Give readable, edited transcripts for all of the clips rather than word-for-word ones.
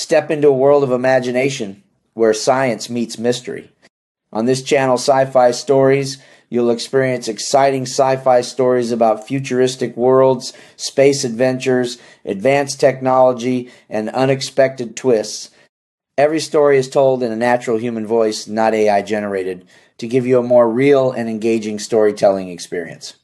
Step into a world of imagination where science meets mystery. On this channel, Sci-Fi Stories, you'll experience exciting sci-fi stories about futuristic worlds, space adventures, advanced technology, and unexpected twists. Every story is told in a natural human voice, not AI generated, to give you a more real and engaging storytelling experience.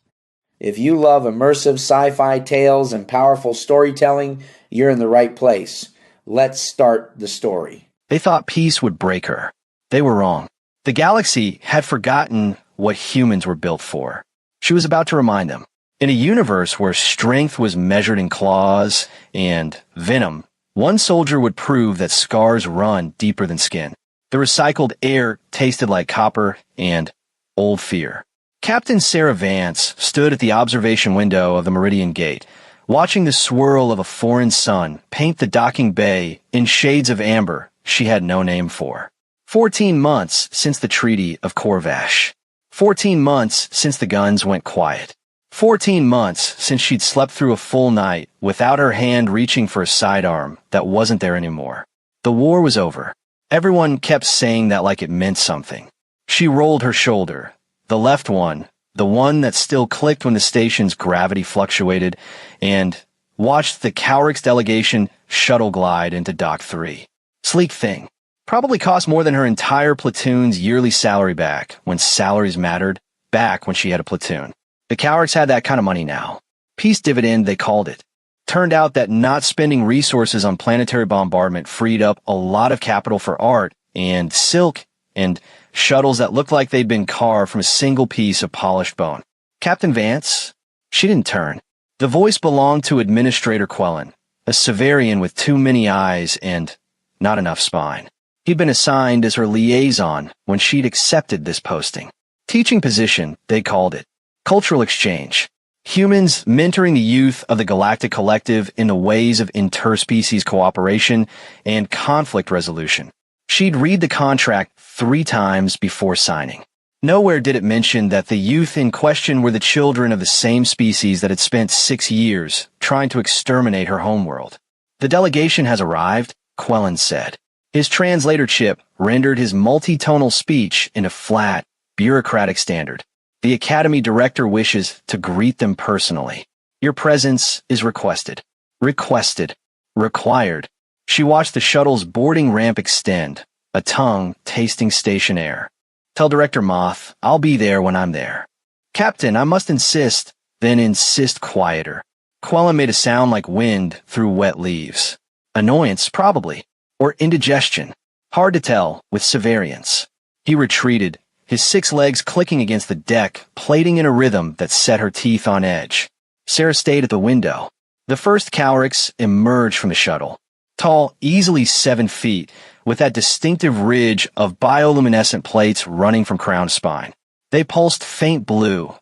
If you love immersive sci-fi tales and powerful storytelling, you're in the right place. Let's start the story. They thought peace would break her. They were wrong. The galaxy had forgotten what humans were built for. She was about to remind them. In a universe where strength was measured in claws and venom, one soldier would prove that scars run deeper than skin. The recycled air tasted like copper and old fear. Captain Sarah Vance stood at the observation window of the Meridian Gate, watching the swirl of a foreign sun paint the docking bay in shades of amber she had no name for. 14 months since the Treaty of Corvash. 14 months since the guns went quiet. 14 months since she'd slept through a full night without her hand reaching for a sidearm that wasn't there anymore. The war was over. Everyone kept saying that like it meant something. She rolled her shoulder, the left one, the one that still clicked when the station's gravity fluctuated, and watched the Cowrix delegation shuttle glide into Dock 3. Sleek thing. Probably cost more than her entire platoon's yearly salary back when salaries mattered, back when she had a platoon. The Cowrix had that kind of money now. Peace dividend, they called it. Turned out that not spending resources on planetary bombardment freed up a lot of capital for art and silk and shuttles that looked like they'd been carved from a single piece of polished bone. Captain Vance? She didn't turn. The voice belonged to Administrator Quellen, a Severian with too many eyes and not enough spine. He'd been assigned as her liaison when she'd accepted this posting. Teaching position, they called it. Cultural exchange. Humans mentoring the youth of the Galactic Collective in the ways of interspecies cooperation and conflict resolution. She'd read the contract 3 times before signing. Nowhere did it mention that the youth in question were the children of the same species that had spent 6 years trying to exterminate her homeworld. The delegation has arrived, Quellen said. His translator chip rendered his multi-tonal speech in a flat, bureaucratic standard. The Academy director wishes to greet them personally. Your presence is requested. Requested. Required. She watched the shuttle's boarding ramp extend, a tongue tasting station air. Tell Director Moth, I'll be there when I'm there. Captain, I must insist, then insist quieter. Quellen made a sound like wind through wet leaves. Annoyance, probably. Or indigestion. Hard to tell, with Severians. He retreated, his 6 legs clicking against the deck, plating in a rhythm that set her teeth on edge. Sarah stayed at the window. The first Cowrix emerged from the shuttle. Tall, easily 7 feet, with that distinctive ridge of bioluminescent plates running from crown to spine. They pulsed faint blue.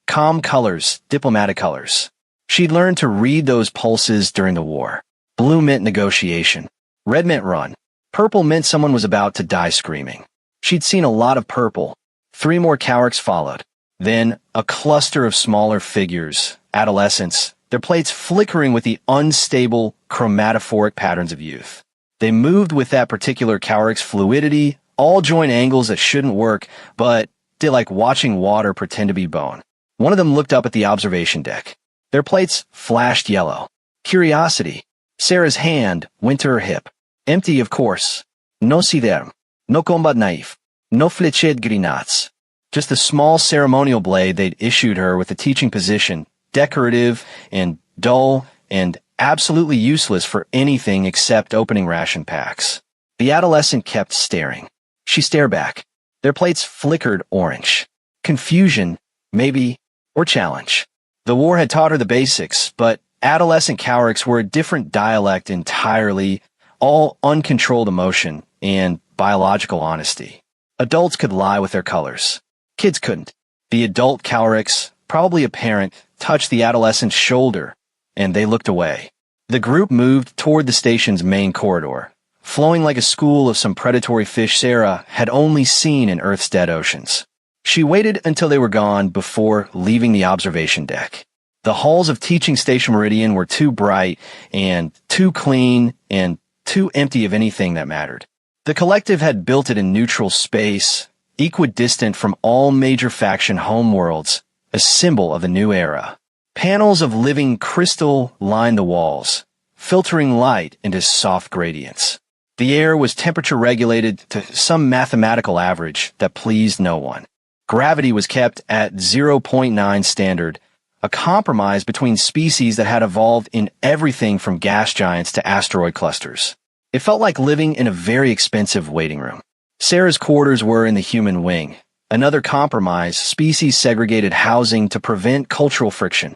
Calm colors, diplomatic colors. She'd learned to read those pulses during the war. Blue meant negotiation. Red meant run. Purple meant someone was about to die screaming. She'd seen a lot of purple. 3 more Cowrix followed. Then, a cluster of smaller figures, adolescents, their plates flickering with the unstable, chromatophoric patterns of youth. They moved with that particular Cowrix fluidity, all joint angles that shouldn't work, but did like watching water pretend to be bone. One of them looked up at the observation deck. Their plates flashed yellow. Curiosity. Sarah's hand went to her hip. Empty, of course. No siderm. No combat knife. No fléchette grenades. Just the small ceremonial blade they'd issued her with a teaching position, decorative and dull and absolutely useless for anything except opening ration packs. The adolescent kept staring. She stared back. Their plates flickered orange. Confusion, maybe, or challenge. The war had taught her the basics, but adolescent Cowrix were a different dialect entirely, all uncontrolled emotion and biological honesty. Adults could lie with their colors. Kids couldn't. The adult Cowrix, probably a parent, touched the adolescent's shoulder, and they looked away. The group moved toward the station's main corridor, flowing like a school of some predatory fish Sarah had only seen in Earth's dead oceans. She waited until they were gone before leaving the observation deck. The halls of Teaching Station Meridian were too bright and too clean and too empty of anything that mattered. The collective had built it in neutral space, equidistant from all major faction homeworlds, a symbol of the new era. Panels of living crystal lined the walls, filtering light into soft gradients. The air was temperature regulated to some mathematical average that pleased no one. Gravity was kept at 0.9 standard, a compromise between species that had evolved in everything from gas giants to asteroid clusters. It felt like living in a very expensive waiting room. Sarah's quarters were in the human wing, another compromise, species-segregated housing to prevent cultural friction.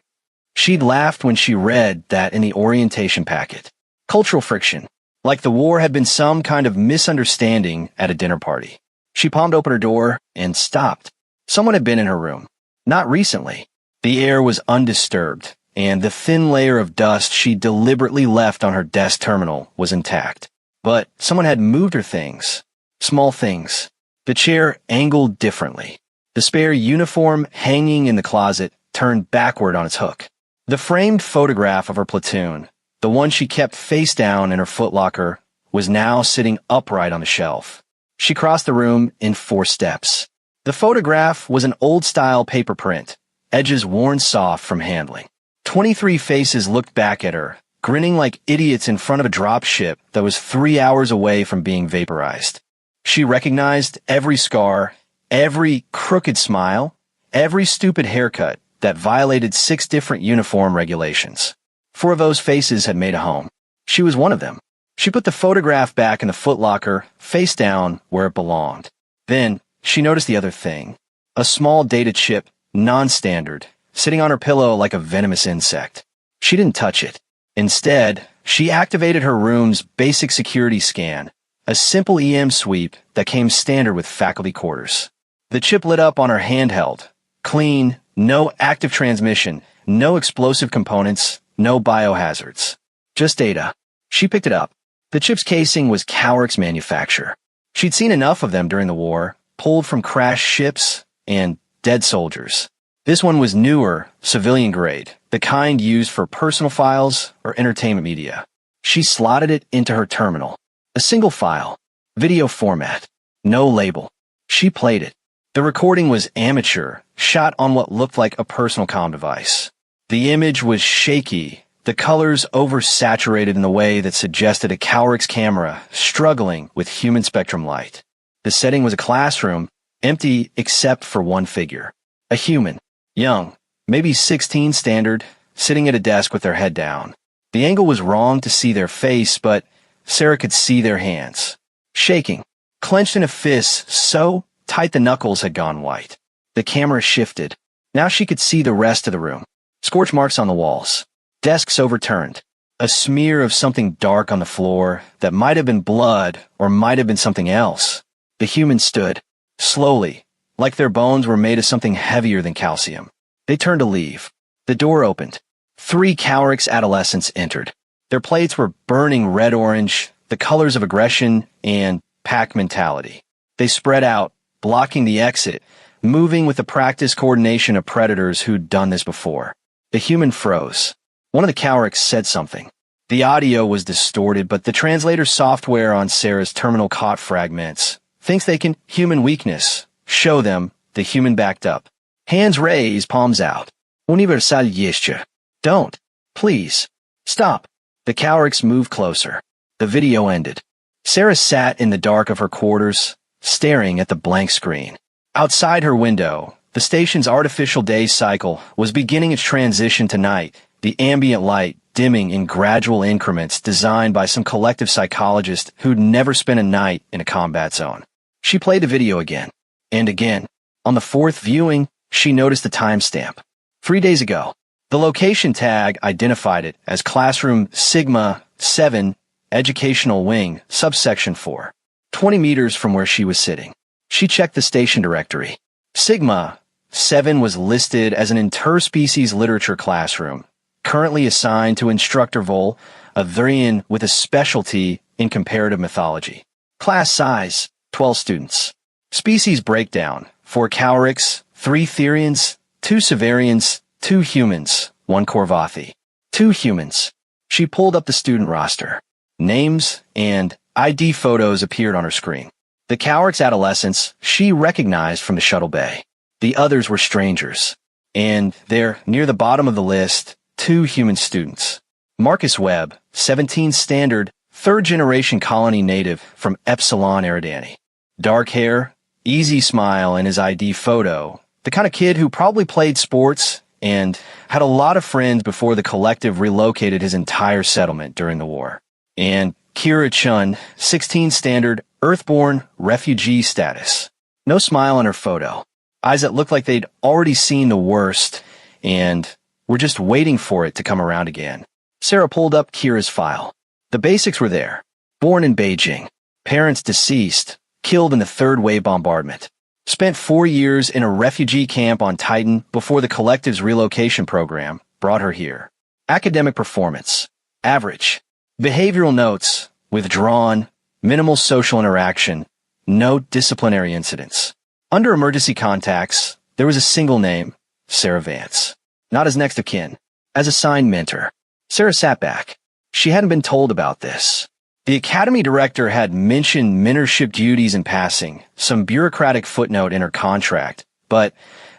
She'd laughed when she read that in the orientation packet. Cultural friction, like the war had been some kind of misunderstanding at a dinner party. She palmed open her door and stopped. Someone had been in her room. Not recently. The air was undisturbed, and the thin layer of dust she deliberately left on her desk terminal was intact. But someone had moved her things. Small things. The chair angled differently. The spare uniform hanging in the closet turned backward on its hook. The framed photograph of her platoon, the one she kept face down in her footlocker, was now sitting upright on the shelf. She crossed the room in 4 steps. The photograph was an old-style paper print, edges worn soft from handling. 23 faces looked back at her, grinning like idiots in front of a drop ship that was 3 hours away from being vaporized. She recognized every scar, every crooked smile, every stupid haircut that violated 6 different uniform regulations. 4 of those faces had made a home. She was one of them. She put the photograph back in the footlocker, face down where it belonged. Then she noticed the other thing. A small data chip, non-standard, sitting on her pillow like a venomous insect. She didn't touch it. Instead, she activated her room's basic security scan, a simple EM sweep that came standard with faculty quarters. The chip lit up on her handheld. Clean, no active transmission, no explosive components, no biohazards. Just data. She picked it up. The chip's casing was Cowrick's manufacture. She'd seen enough of them during the war, pulled from crashed ships and dead soldiers. This one was newer, civilian grade, the kind used for personal files or entertainment media. She slotted it into her terminal. A single file, video format, no label. She played it. The recording was amateur, shot on what looked like a personal comm device. The image was shaky, the colors oversaturated in the way that suggested a Cowrick's camera struggling with human spectrum light. The setting was a classroom, empty except for one figure. A human, young, maybe 16 standard, sitting at a desk with their head down. The angle was wrong to see their face, but Sarah could see their hands. Shaking, clenched in a fist so tight the knuckles had gone white. The camera shifted. Now she could see the rest of the room. Scorch marks on the walls. Desks overturned. A smear of something dark on the floor that might have been blood or might have been something else. The human stood, slowly, like their bones were made of something heavier than calcium. They turned to leave. The door opened. 3 Cowrick's adolescents entered. Their plates were burning red-orange, the colors of aggression and pack mentality. They spread out, blocking the exit, moving with the practiced coordination of predators who'd done this before. The human froze. One of the Cowricks said something. The audio was distorted, but the translator software on Sarah's terminal caught fragments. Thinks they can human weakness. Show them. The human backed up. Hands raised, palms out. Universal jeszcze. Don't. Please. Stop. The Cowricks moved closer. The video ended. Sarah sat in the dark of her quarters, staring at the blank screen. Outside her window, the station's artificial day cycle was beginning its transition to night, the ambient light dimming in gradual increments designed by some collective psychologist who'd never spent a night in a combat zone. She played the video again, and again. On the 4th viewing, she noticed the timestamp. 3 days ago. The location tag identified it as Classroom Sigma 7, Educational Wing, Subsection 4, 20 meters from where she was sitting. She checked the station directory. Sigma 7 was listed as an interspecies literature classroom, currently assigned to Instructor Vol, a Thurian with a specialty in comparative mythology. Class size, 12 students. Species breakdown, 4 Cowricks, 3 Therians, 2 Severians, 2 humans, 1 Korvathi. 2 humans. She pulled up the student roster. Names and ID photos appeared on her screen. The Cowrick's adolescents she recognized from the shuttle bay. The others were strangers. And there, near the bottom of the list, 2 human students. Marcus Webb, 17 standard, third-generation colony native from Epsilon, Eridani. Dark hair, easy smile in his ID photo. The kind of kid who probably played sports and had a lot of friends before the collective relocated his entire settlement during the war. And Kira Chun, 16 standard, Earthborn refugee status. No smile on her photo. Eyes that looked like they'd already seen the worst and were just waiting for it to come around again. Sarah pulled up Kira's file. The basics were there. Born in Beijing. Parents deceased. Killed in the third wave bombardment. Spent 4 years in a refugee camp on Titan before the collective's relocation program brought her here. Academic performance. Average. Behavioral notes. Withdrawn. Minimal social interaction. No disciplinary incidents. Under emergency contacts, there was a single name, Sarah Vance. Not as next of kin, as assigned mentor. Sarah sat back. She hadn't been told about this. The academy director had mentioned mentorship duties in passing, some bureaucratic footnote in her contract, but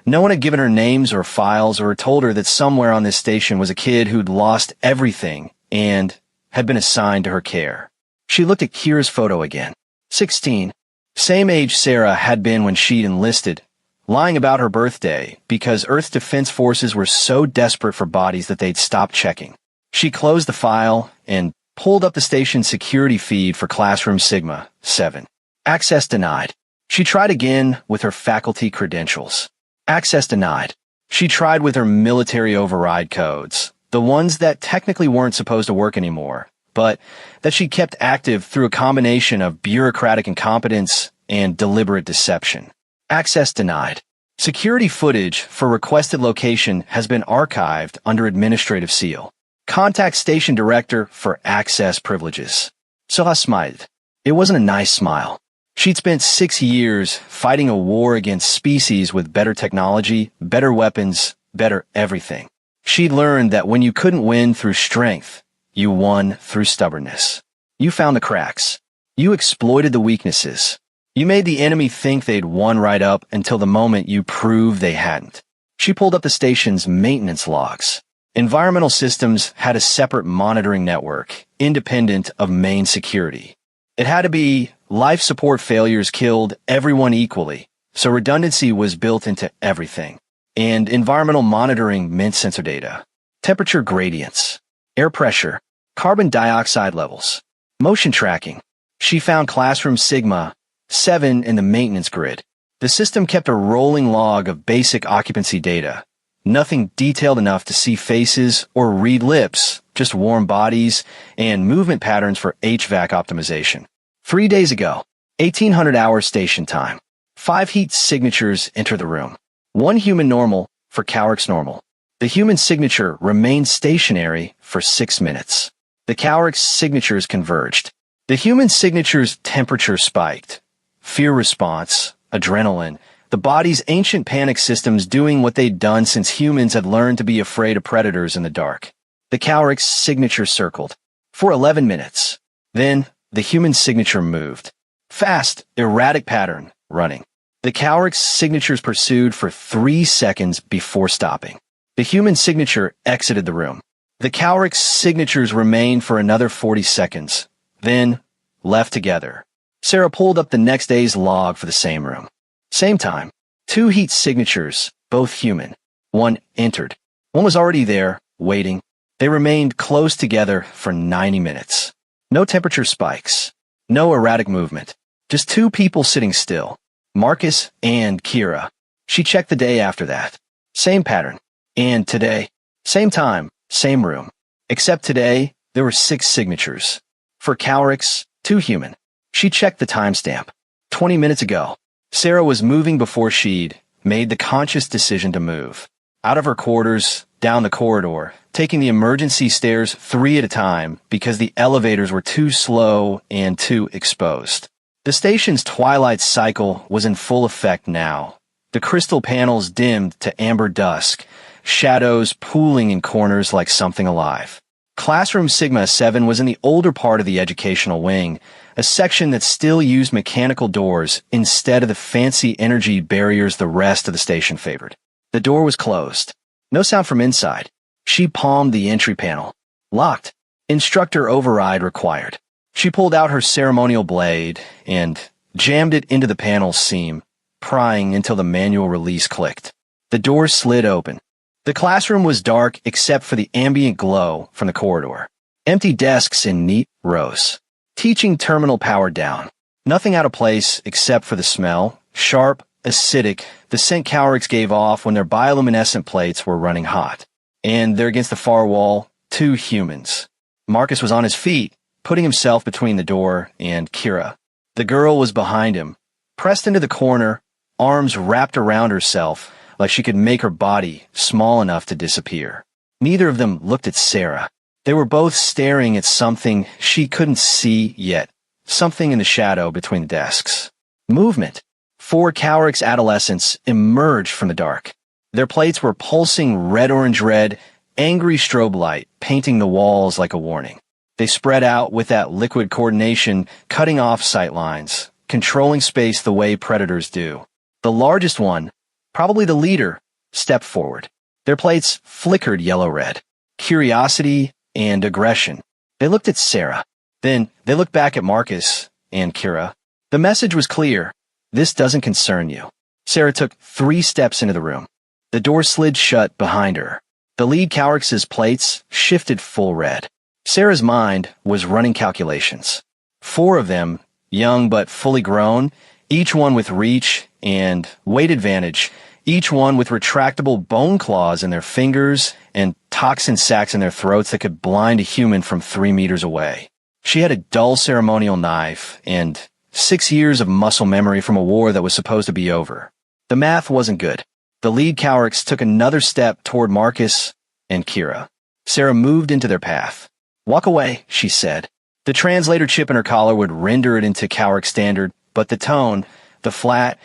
no one had given her names or files or told her that somewhere on this station was a kid who'd lost everything and had been assigned to her care. She looked at Kira's photo again. 16. Same age Sarah had been when she'd enlisted, lying about her birthday because Earth's defense forces were so desperate for bodies that they'd stopped checking. She closed the file and pulled up the station's security feed for Classroom Sigma 7. Access denied. She tried again with her faculty credentials. Access denied. She tried with her military override codes, the ones that technically weren't supposed to work anymore, but that she kept active through a combination of bureaucratic incompetence and deliberate deception. Access denied. Security footage for requested location has been archived under administrative seal. Contact station director for access privileges. Sarah smiled. It wasn't a nice smile. She'd spent 6 years fighting a war against species with better technology, better weapons, better everything. She'd learned that when you couldn't win through strength, you won through stubbornness. You found the cracks. You exploited the weaknesses. You made the enemy think they'd won right up until the moment you proved they hadn't. She pulled up the station's maintenance logs. Environmental systems had a separate monitoring network, independent of main security. It had to be life support failures killed everyone equally, so redundancy was built into everything. And environmental monitoring meant sensor data, temperature gradients, air pressure, carbon dioxide levels, motion tracking. She found Classroom Sigma 7 in the maintenance grid. The system kept a rolling log of basic occupancy data. Nothing detailed enough to see faces or read lips, just warm bodies and movement patterns for HVAC optimization. 3 days ago, 1800 hours station time. 5 heat signatures enter the room. 1 human normal for Cowrick's normal. The human signature remained stationary for 6 minutes. The Cowrick's signatures converged. The human signature's temperature spiked. Fear response, adrenaline, the body's ancient panic systems doing what they'd done since humans had learned to be afraid of predators in the dark. The Cowrick's signature circled for 11 minutes. Then, the human signature moved. Fast, erratic pattern, running. The Cowrick's signatures pursued for 3 seconds before stopping. The human signature exited the room. The Cowrick's signatures remained for another 40 seconds, then left together. Sarah pulled up the next day's log for the same room. Same time, 2 heat signatures, both human. 1 entered. 1 was already there, waiting. They remained close together for 90 minutes. No temperature spikes. No erratic movement. Just 2 people sitting still. Marcus and Kira. She checked the day after that. Same pattern. And today. Same time, same room. Except today, there were 6 signatures. For Cowrick's, 2 human. She checked the timestamp. 20 minutes ago. Sarah was moving before she'd made the conscious decision to move. Out of her quarters, down the corridor, taking the emergency stairs 3 at a time because the elevators were too slow and too exposed. The station's twilight cycle was in full effect now. The crystal panels dimmed to amber dusk, shadows pooling in corners like something alive. Classroom Sigma 7 was in the older part of the educational wing, a section that still used mechanical doors instead of the fancy energy barriers the rest of the station favored. The door was closed. No sound from inside. She palmed the entry panel. Locked. Instructor override required. She pulled out her ceremonial blade and jammed it into the panel's seam, prying until the manual release clicked. The door slid open. The classroom was dark except for the ambient glow from the corridor. Empty desks in neat rows. Teaching terminal powered down. Nothing out of place except for the smell, sharp, acidic, the scent cowricks gave off when their bioluminescent plates were running hot. And there against the far wall, 2 humans. Marcus was on his feet, putting himself between the door and Kira. The girl was behind him, pressed into the corner, arms wrapped around herself like she could make her body small enough to disappear. Neither of them looked at Sarah. They were both staring at something she couldn't see yet, something in the shadow between the desks. Movement. 4 Cowricks adolescents emerged from the dark. Their plates were pulsing red-orange-red, angry strobe light, painting the walls like a warning. They spread out with that liquid coordination, cutting off sight lines, controlling space the way predators do. The largest one, probably the leader, stepped forward. Their plates flickered yellow-red. Curiosity and aggression. They looked at Sarah. Then they looked back at Marcus and Kira. The message was clear. This doesn't concern you. Sarah took 3 steps into the room. The door slid shut behind her. The lead Cowrix's plates shifted full red. Sarah's mind was running calculations. 4 of them, young but fully grown, each one with reach and weight advantage, each one with retractable bone claws in their fingers and toxin sacs in their throats that could blind a human from 3 meters away. She had a dull ceremonial knife and 6 years of muscle memory from a war that was supposed to be over. The math wasn't good. The lead Cowrix took another step toward Marcus and Kira. Sarah moved into their path. "Walk away," she said. The translator chip in her collar would render it into Cowrix standard, but the tone, the flat,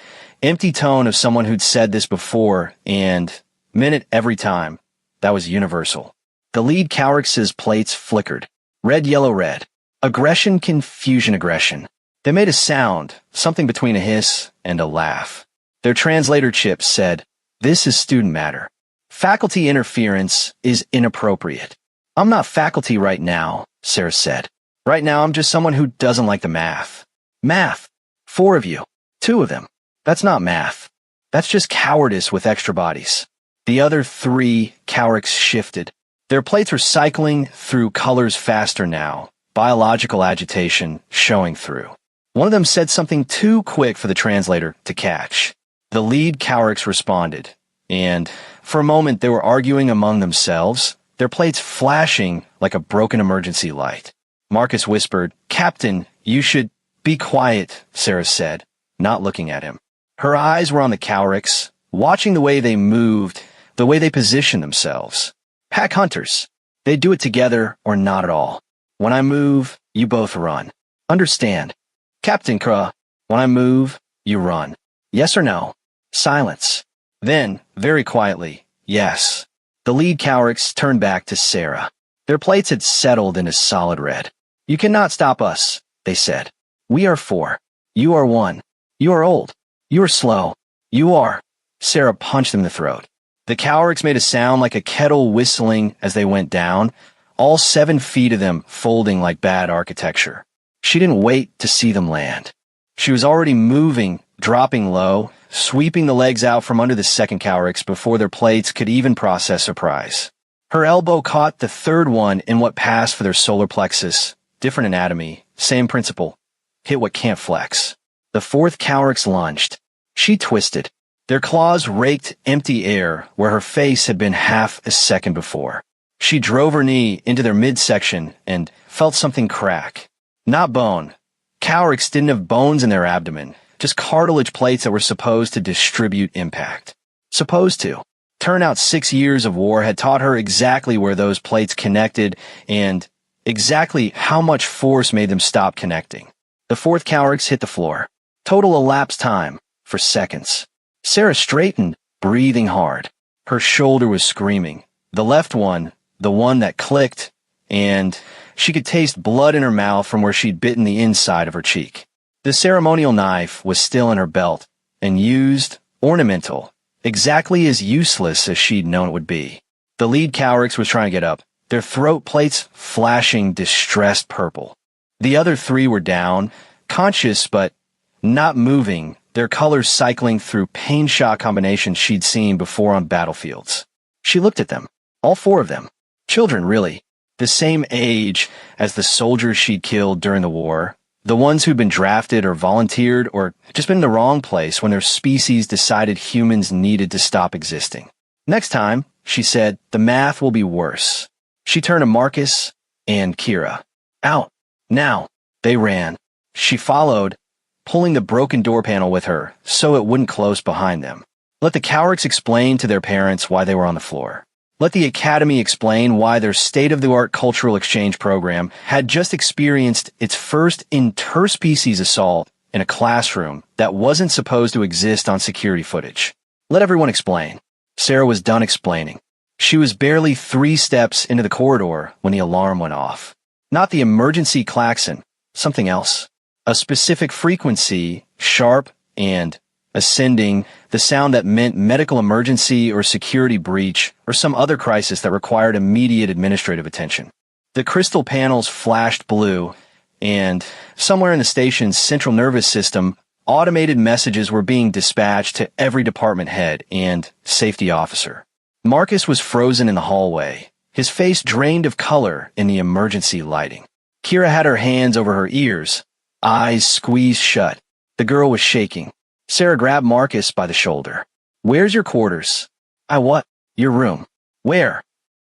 empty tone of someone who'd said this before and meant it every time, that was universal. The lead Cowrix's plates flickered. Red, yellow, red. Aggression, confusion, aggression. They made a sound, something between a hiss and a laugh. Their translator chip said, "This is student matter. Faculty interference is inappropriate." "I'm not faculty right now," Sarah said. "Right now I'm just someone who doesn't like the math." "Math? 4 of you. 2 of them. That's not math. That's just cowardice with extra bodies." The other 3 Cowrix shifted. Their plates were cycling through colors faster now, biological agitation showing through. One of them said something too quick for the translator to catch. The lead Cowrix responded, and for a moment they were arguing among themselves, their plates flashing like a broken emergency light. Marcus whispered, "Captain, you should—" "Be quiet," Sarah said, not looking at him. Her eyes were on the Cowrix, watching the way they moved, the way they positioned themselves. Pack hunters. They do it together or not at all. When I move, you both run. Understand? Captain Kra, when I move, you run. Yes or no? Silence. Then, very quietly, yes. The lead Cowrix turned back to Sarah. Their plates had settled into solid red. "You cannot stop us," they said. "We are 4. You are 1. You are old. You are slow. You are—" Sarah punched them in the throat. The Cowrix made a sound like a kettle whistling as they went down, all 7 feet of them folding like bad architecture. She didn't wait to see them land. She was already moving, dropping low, sweeping the legs out from under the second Cowrix before their plates could even process surprise. Her elbow caught the 3rd one in what passed for their solar plexus. Different anatomy, same principle. Hit what can't flex. The 4th Cowrix lunged. She twisted. Their claws raked empty air where her face had been half a second before. She drove her knee into their midsection and felt something crack. Not bone. Cowrix didn't have bones in their abdomen, just cartilage plates that were supposed to distribute impact. Supposed to. Turn out 6 years of war had taught her exactly where those plates connected and exactly how much force made them stop connecting. The 4th Cowrix hit the floor. Total elapsed time for seconds. Sarah straightened, breathing hard. Her shoulder was screaming. The left one, the one that clicked, and she could taste blood in her mouth from where she'd bitten the inside of her cheek. The ceremonial knife was still in her belt, and used, ornamental, exactly as useless as she'd known it would be. The lead Cowrix was trying to get up, their throat plates flashing distressed purple. The other three were down, conscious but not moving, their colors cycling through pain shot combinations she'd seen before on battlefields. She looked at them, all four of them. Children, really. The same age as the soldiers she'd killed during the war, the ones who'd been drafted or volunteered or just been in the wrong place when their species decided humans needed to stop existing. Next time, she said, the math will be worse. She turned to Marcus and Kira. Out. Now. They ran. She followed, pulling the broken door panel with her so it wouldn't close behind them. Let the Cowrix explain to their parents why they were on the floor. Let the Academy explain why their state-of-the-art cultural exchange program had just experienced its first interspecies assault in a classroom that wasn't supposed to exist on security footage. Let everyone explain. Sarah was done explaining. She was barely 3 steps into the corridor when the alarm went off. Not the emergency klaxon, something else. A specific frequency, sharp and ascending, the sound that meant medical emergency or security breach or some other crisis that required immediate administrative attention. The crystal panels flashed blue, and somewhere in the station's central nervous system, automated messages were being dispatched to every department head and safety officer. Marcus was frozen in the hallway, his face drained of color in the emergency lighting. Kira had her hands over her ears, eyes squeezed shut. The girl was shaking. Sarah grabbed Marcus by the shoulder. Where's your quarters? I what? Your room. Where?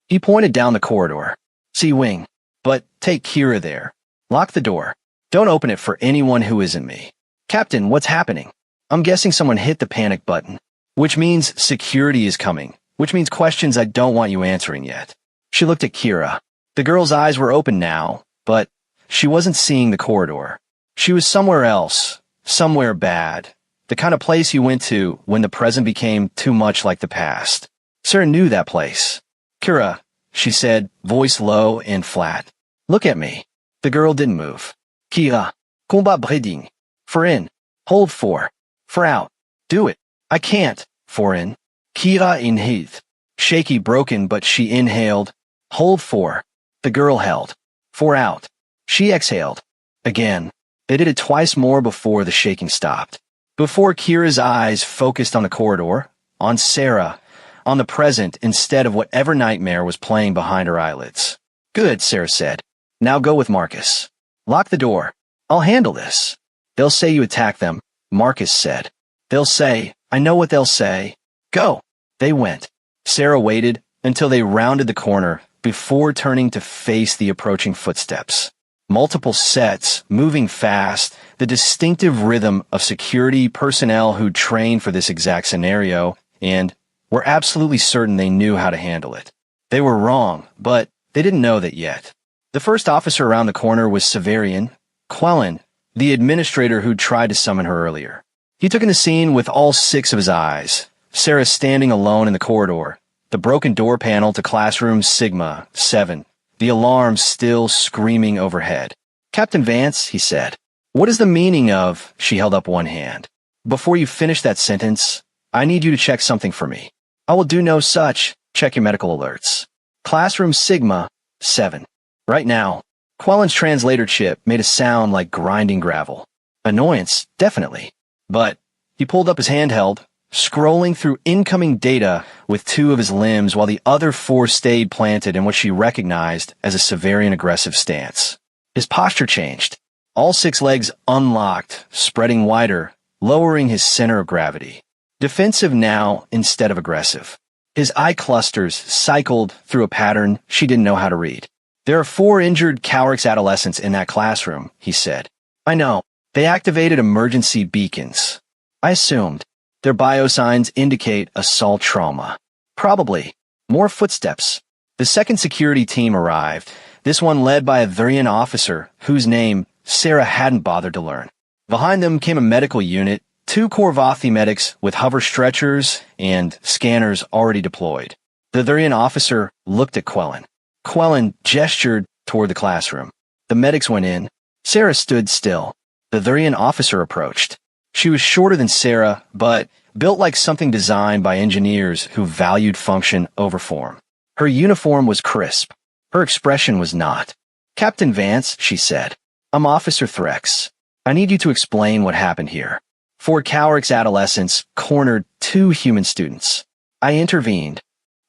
He pointed down the corridor. C wing. But take Kira there. Lock the door. Don't open it for anyone who isn't me. Captain, what's happening? I'm guessing someone hit the panic button. Which means security is coming. Which means questions I don't want you answering yet. She looked at Kira. The girl's eyes were open now, but she wasn't seeing the corridor. She was somewhere else. Somewhere bad. The kind of place you went to when the present became too much like the past. Sarah knew that place. Kira, she said, voice low and flat. Look at me. The girl didn't move. Kira, combat breeding. For in. Hold for. For out. Do it. I can't. For in. Kira inhaled. Shaky, broken, but she inhaled. Hold for. The girl held. For out. She exhaled. Again. They did it twice more before the shaking stopped. Before Kira's eyes focused on the corridor, on Sarah, on the present instead of whatever nightmare was playing behind her eyelids. Good, Sarah said. Now go with Marcus. Lock the door. I'll handle this. They'll say you attacked them, Marcus said. They'll say, I know what they'll say. Go. They went. Sarah waited until they rounded the corner before turning to face the approaching footsteps. Multiple sets, moving fast, the distinctive rhythm of security personnel who trained for this exact scenario and were absolutely certain they knew how to handle it. They were wrong, but they didn't know that yet. The first officer around the corner was Severian, Quellen, the administrator who'd tried to summon her earlier. He took in the scene with all 6 of his eyes. Sarah standing alone in the corridor, the broken door panel to classroom Sigma 7. The alarm still screaming overhead. Captain Vance, he said, what is the meaning of, she held up one hand. Before you finish that sentence, I need you to check something for me. I will do no such, check your medical alerts. Classroom Sigma 7. Right now, Quellen's translator chip made a sound like grinding gravel. Annoyance, definitely. But he pulled up his handheld, scrolling through incoming data with 2 of his limbs while the other 4 stayed planted in what she recognized as a Severian aggressive stance. His posture changed. All 6 legs unlocked, spreading wider, lowering his center of gravity. Defensive now instead of aggressive. His eye clusters cycled through a pattern she didn't know how to read. There are 4 injured Cowrix adolescents in that classroom, he said. I know. They activated emergency beacons. I assumed. Their biosigns indicate assault trauma. Probably. More footsteps. The second security team arrived, this one led by a Thurian officer whose name Sarah hadn't bothered to learn. Behind them came a medical unit, 2 Korvathi medics with hover stretchers and scanners already deployed. The Thurian officer looked at Quellen. Quellen gestured toward the classroom. The medics went in. Sarah stood still. The Thurian officer approached. She was shorter than Sarah, but built like something designed by engineers who valued function over form. Her uniform was crisp. Her expression was not. "Captain Vance," she said, "I'm Officer Threx. I need you to explain what happened here." 4 Cowrick's adolescents cornered 2 human students. I intervened.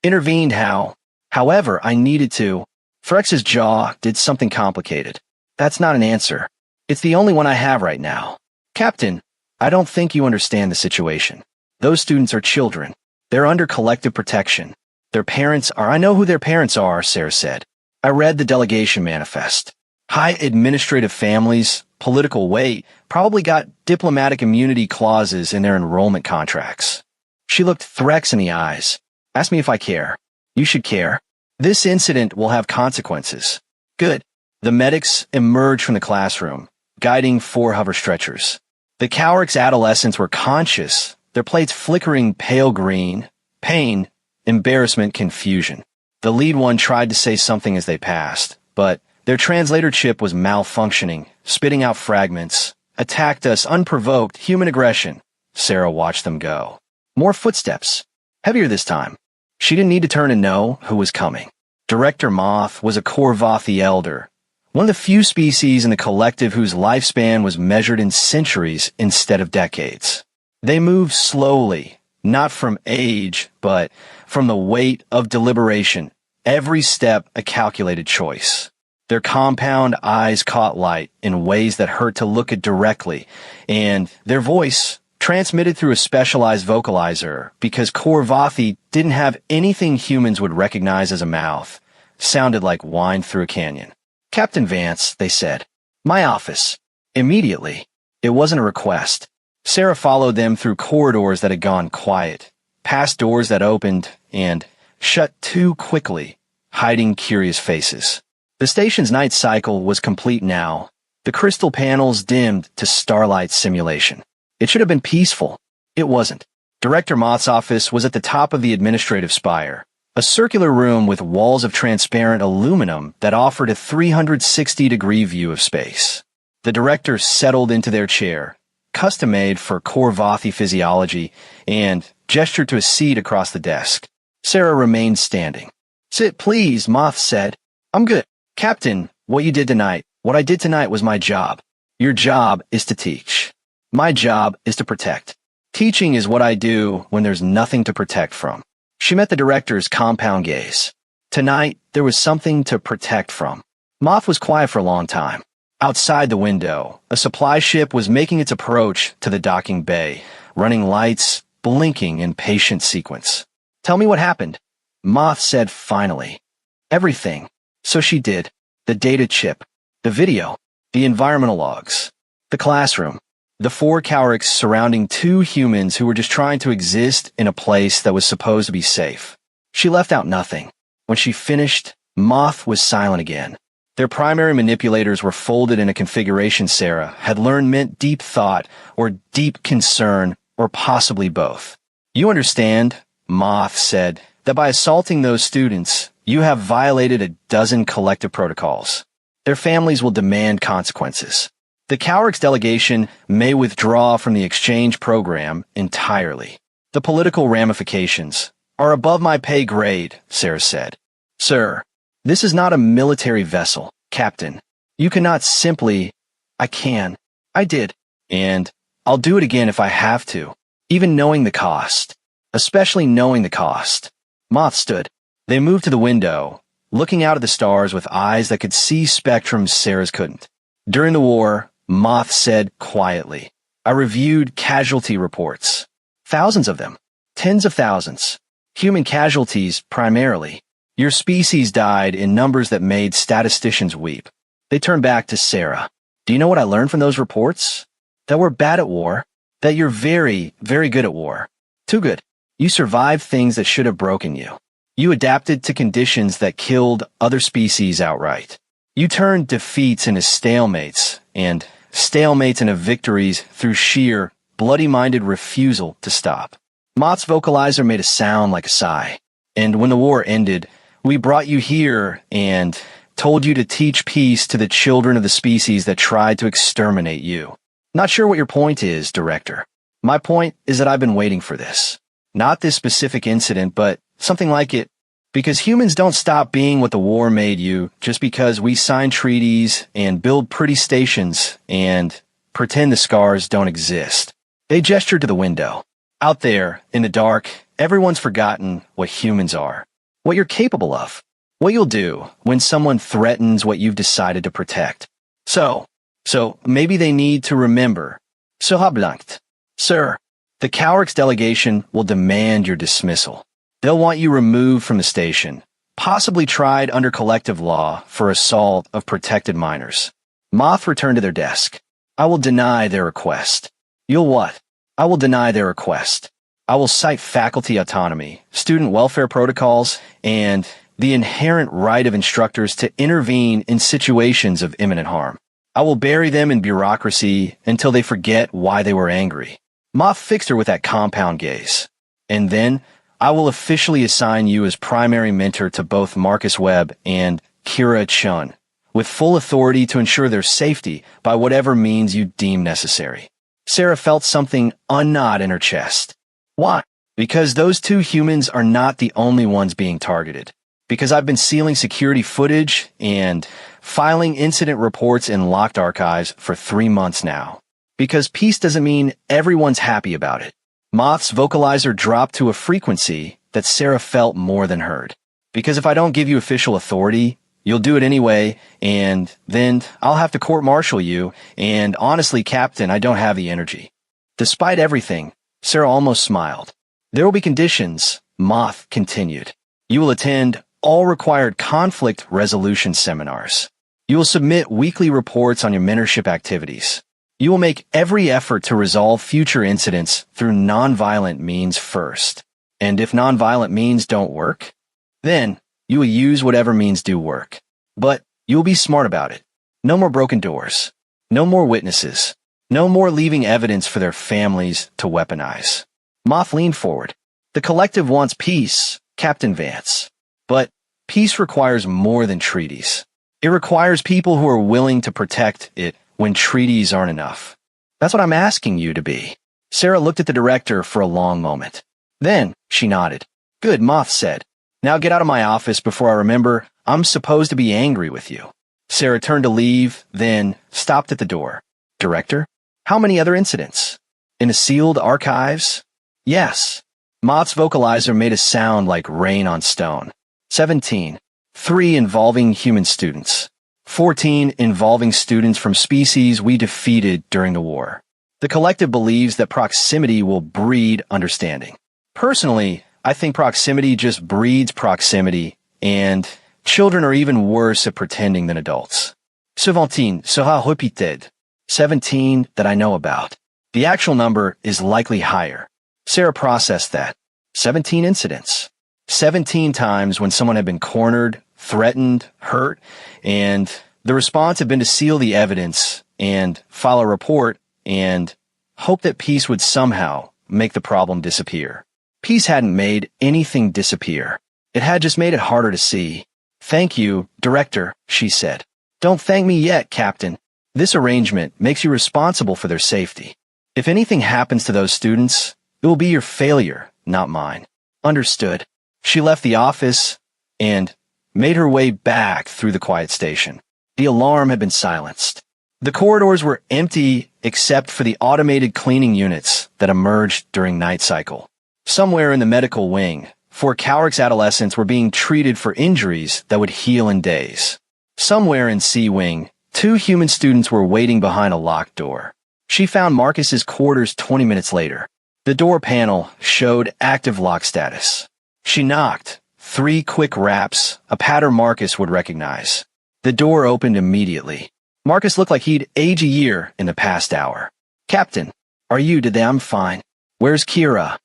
Intervened how? However, I needed to. Threx's jaw did something complicated. That's not an answer. It's the only one I have right now. "Captain, I don't think you understand the situation. Those students are children. They're under collective protection. Their parents are—" "I know who their parents are," Sarah said. "I read the delegation manifest. High administrative families, political weight, probably got diplomatic immunity clauses in their enrollment contracts." She looked Threx in the eyes. "Ask me if I care. You should care. This incident will have consequences." "Good." The medics emerged from the classroom, guiding 4 hover stretchers. The Cowrick's adolescents were conscious, their plates flickering pale green, pain, embarrassment, confusion. The lead one tried to say something as they passed, but their translator chip was malfunctioning, spitting out fragments. "Attacked us unprovoked, human aggression." Sarah watched them go. More footsteps. Heavier this time. She didn't need to turn to know who was coming. Director Moth was a Korvathi elder, one of the few species in the collective whose lifespan was measured in centuries instead of decades. They moved slowly, not from age, but from the weight of deliberation, every step a calculated choice. Their compound eyes caught light in ways that hurt to look at directly, and their voice, transmitted through a specialized vocalizer because Korvathi didn't have anything humans would recognize as a mouth, sounded like wine through a canyon. "Captain Vance," they said. "My office." Immediately. It wasn't a request. Sarah followed them through corridors that had gone quiet, past doors that opened and shut too quickly, hiding curious faces. The station's night cycle was complete now. The crystal panels dimmed to starlight simulation. It should have been peaceful. It wasn't. Director Moth's office was at the top of the administrative spire, a circular room with walls of transparent aluminum that offered a 360-degree view of space. The director settled into their chair, custom-made for Korvathi physiology, and gestured to a seat across the desk. Sarah remained standing. "Sit, please," Moth said. "I'm good. Captain, what you did tonight, what I did tonight was my job. Your job is to teach. My job is to protect. Teaching is what I do when there's nothing to protect from." She met the director's compound gaze. Tonight, there was something to protect from. Moth was quiet for a long time. Outside the window, a supply ship was making its approach to the docking bay, running lights, blinking in patient sequence. "Tell me what happened," Moth said finally. "Everything." So she did. The data chip, the video, the environmental logs, the classroom, the 4 Cowricks surrounding 2 humans who were just trying to exist in a place that was supposed to be safe. She left out nothing. When she finished, Moth was silent again. Their primary manipulators were folded in a configuration Sarah had learned meant deep thought or deep concern or possibly both. "You understand," Moth said, "that by assaulting those students, you have violated a dozen collective protocols. Their families will demand consequences. The Cowricks delegation may withdraw from the exchange program entirely. The political ramifications are above my pay grade," Sarah said. "Sir, this is not a military vessel, Captain. You cannot simply—" "I can. I did. And I'll do it again if I have to, even knowing the cost. Especially knowing the cost." Moth stood. They moved to the window, looking out at the stars with eyes that could see spectrums Sarah's couldn't. "During the war," Moth said quietly, "I reviewed casualty reports. Thousands of them. Tens of thousands. Human casualties, primarily. Your species died in numbers that made statisticians weep." They turned back to Sarah. "Do you know what I learned from those reports? That we're bad at war. That you're very, very good at war. Too good. You survived things that should have broken you. You adapted to conditions that killed other species outright. You turned defeats into stalemates, and stalemates into victories through sheer, bloody-minded refusal to stop." Mott's vocalizer made a sound like a sigh. "And when the war ended, we brought you here and told you to teach peace to the children of the species that tried to exterminate you. Not sure what your point is, Director. My point is that I've been waiting for this. Not this specific incident, but something like it. Because humans don't stop being what the war made you just because we sign treaties and build pretty stations and pretend the scars don't exist. They gestured to the window. Out there, in the dark, everyone's forgotten what humans are, what you're capable of, what you'll do when someone threatens what you've decided to protect. So maybe they need to remember. Sera blankt. Sir, the Cowrix delegation will demand your dismissal. They'll want you removed from the station, possibly tried under collective law for assault of protected minors. Moth returned to their desk. I will deny their request. You'll what? I will deny their request. I will cite faculty autonomy, student welfare protocols, and the inherent right of instructors to intervene in situations of imminent harm. I will bury them in bureaucracy until they forget why they were angry. Moth fixed her with that compound gaze. And then I will officially assign you as primary mentor to both Marcus Webb and Kira Chun, with full authority to ensure their safety by whatever means you deem necessary. Sarah felt something unknot in her chest. Why? Because those two humans are not the only ones being targeted. Because I've been sealing security footage and filing incident reports in locked archives for 3 months now. Because peace doesn't mean everyone's happy about it. Moth's vocalizer dropped to a frequency that Sarah felt more than heard. Because if I don't give you official authority, you'll do it anyway, and then I'll have to court-martial you, and honestly, Captain, I don't have the energy. Despite everything, Sarah almost smiled. There will be conditions, Moth continued. You will attend all required conflict resolution seminars. You will submit weekly reports on your mentorship activities. You will make every effort to resolve future incidents through nonviolent means first. And if nonviolent means don't work, then you will use whatever means do work. But you will be smart about it. No more broken doors. No more witnesses. No more leaving evidence for their families to weaponize. Moth leaned forward. The collective wants peace, Captain Vance. But peace requires more than treaties. It requires people who are willing to protect it when treaties aren't enough. That's what I'm asking you to be. Sarah looked at the director for a long moment. Then she nodded. Good, Moth said. Now get out of my office before I remember I'm supposed to be angry with you. Sarah turned to leave, then stopped at the door. Director, how many other incidents? In the sealed archives? Yes. Moth's vocalizer made a sound like rain on stone. 17. 3 involving human students. 14 involving students from species we defeated during the war. The collective believes that proximity will breed understanding. Personally, I think proximity just breeds proximity, and children are even worse at pretending than adults. 17 sera repeated. 17 that I know about. The actual number is likely higher. Sarah processed that. 17 incidents. 17 times when someone had been cornered, threatened, hurt, and the response had been to seal the evidence and file a report and hope that peace would somehow make the problem disappear. Peace hadn't made anything disappear. It had just made it harder to see. Thank you, Director, she said. Don't thank me yet, Captain. This arrangement makes you responsible for their safety. If anything happens to those students, it will be your failure, not mine. Understood. She left the office and made her way back through the quiet station. The alarm had been silenced. The corridors were empty except for the automated cleaning units that emerged during night cycle. Somewhere in the medical wing, 4 Cowrix adolescents were being treated for injuries that would heal in days. Somewhere in C Wing, 2 human students were waiting behind a locked door. She found Marcus's quarters 20 minutes later. The door panel showed active lock status. She knocked. 3 quick raps, a pattern Marcus would recognize. The door opened immediately. Marcus looked like he'd age a year in the past hour. Captain, are you today? I'm fine. Where's Kira?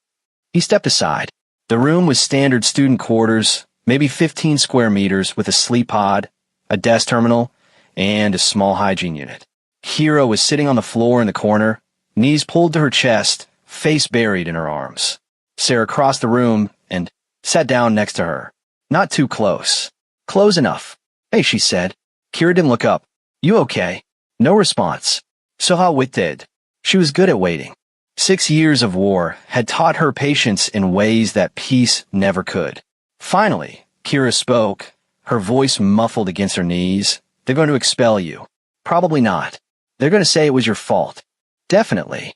He stepped aside. The room was standard student quarters, maybe 15 square meters with a sleep pod, a desk terminal, and a small hygiene unit. Kira was sitting on the floor in the corner, knees pulled to her chest, face buried in her arms. Sarah crossed the room and sat down next to her. Not too close. Close enough. Hey, she said. Kira didn't look up. You okay? No response. So how wit did. She was good at waiting. 6 years of war had taught her patience in ways that peace never could. Finally, Kira spoke, her voice muffled against her knees. They're going to expel you. Probably not. They're going to say it was your fault. Definitely.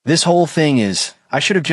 This whole thing is, I should have,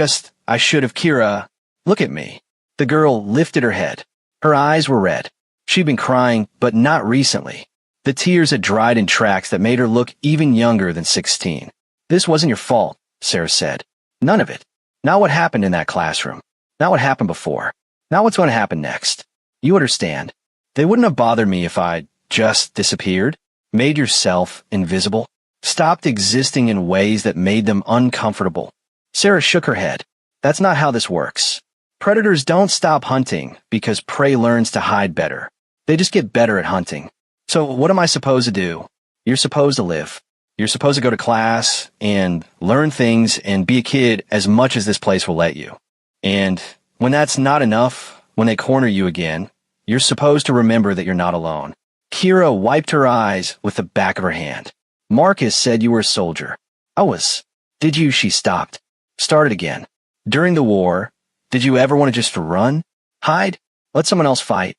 Kira. Look at me. The girl lifted her head. Her eyes were red. She'd been crying, but not recently. The tears had dried in tracks that made her look even younger than 16. This wasn't your fault, Sarah said. None of it. Not what happened in that classroom. Not what happened before. Not what's going to happen next. You understand. They wouldn't have bothered me if I'd just disappeared, made yourself invisible, stopped existing in ways that made them uncomfortable. Sarah shook her head. That's not how this works. Predators don't stop hunting because prey learns to hide better. They just get better at hunting. So what am I supposed to do? You're supposed to live. You're supposed to go to class and learn things and be a kid as much as this place will let you. And when that's not enough, when they corner you again, you're supposed to remember that you're not alone. Kira wiped her eyes with the back of her hand. Marcus said you were a soldier. I was. Did you? She stopped. Started again. During the war, did you ever want to just run? Hide? Let someone else fight?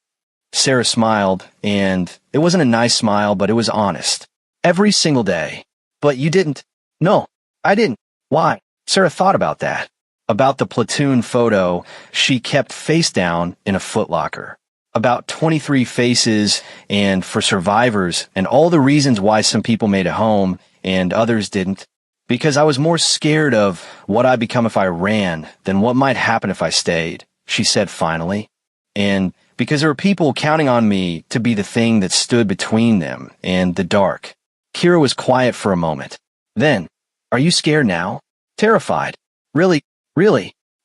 Sarah smiled, and it wasn't a nice smile, but it was honest. Every single day. But you didn't. No, I didn't. Why? Sarah thought about that. About the platoon photo she kept face down in a footlocker. About 23 faces and for survivors and all the reasons why some people made it home and others didn't. Because I was more scared of what I'd become if I ran than what might happen if I stayed, she said finally. And because there were people counting on me to be the thing that stood between them and the dark. Kira was quiet for a moment. Then, are you scared now? Terrified. Really?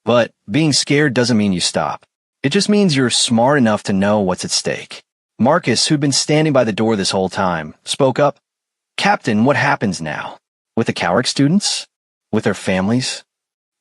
But being scared doesn't mean you stop. It just means you're smart enough to know what's at stake. Marcus, who'd been standing by the door this whole time, spoke up. Captain, what happens now? With the Cowrick students? With their families?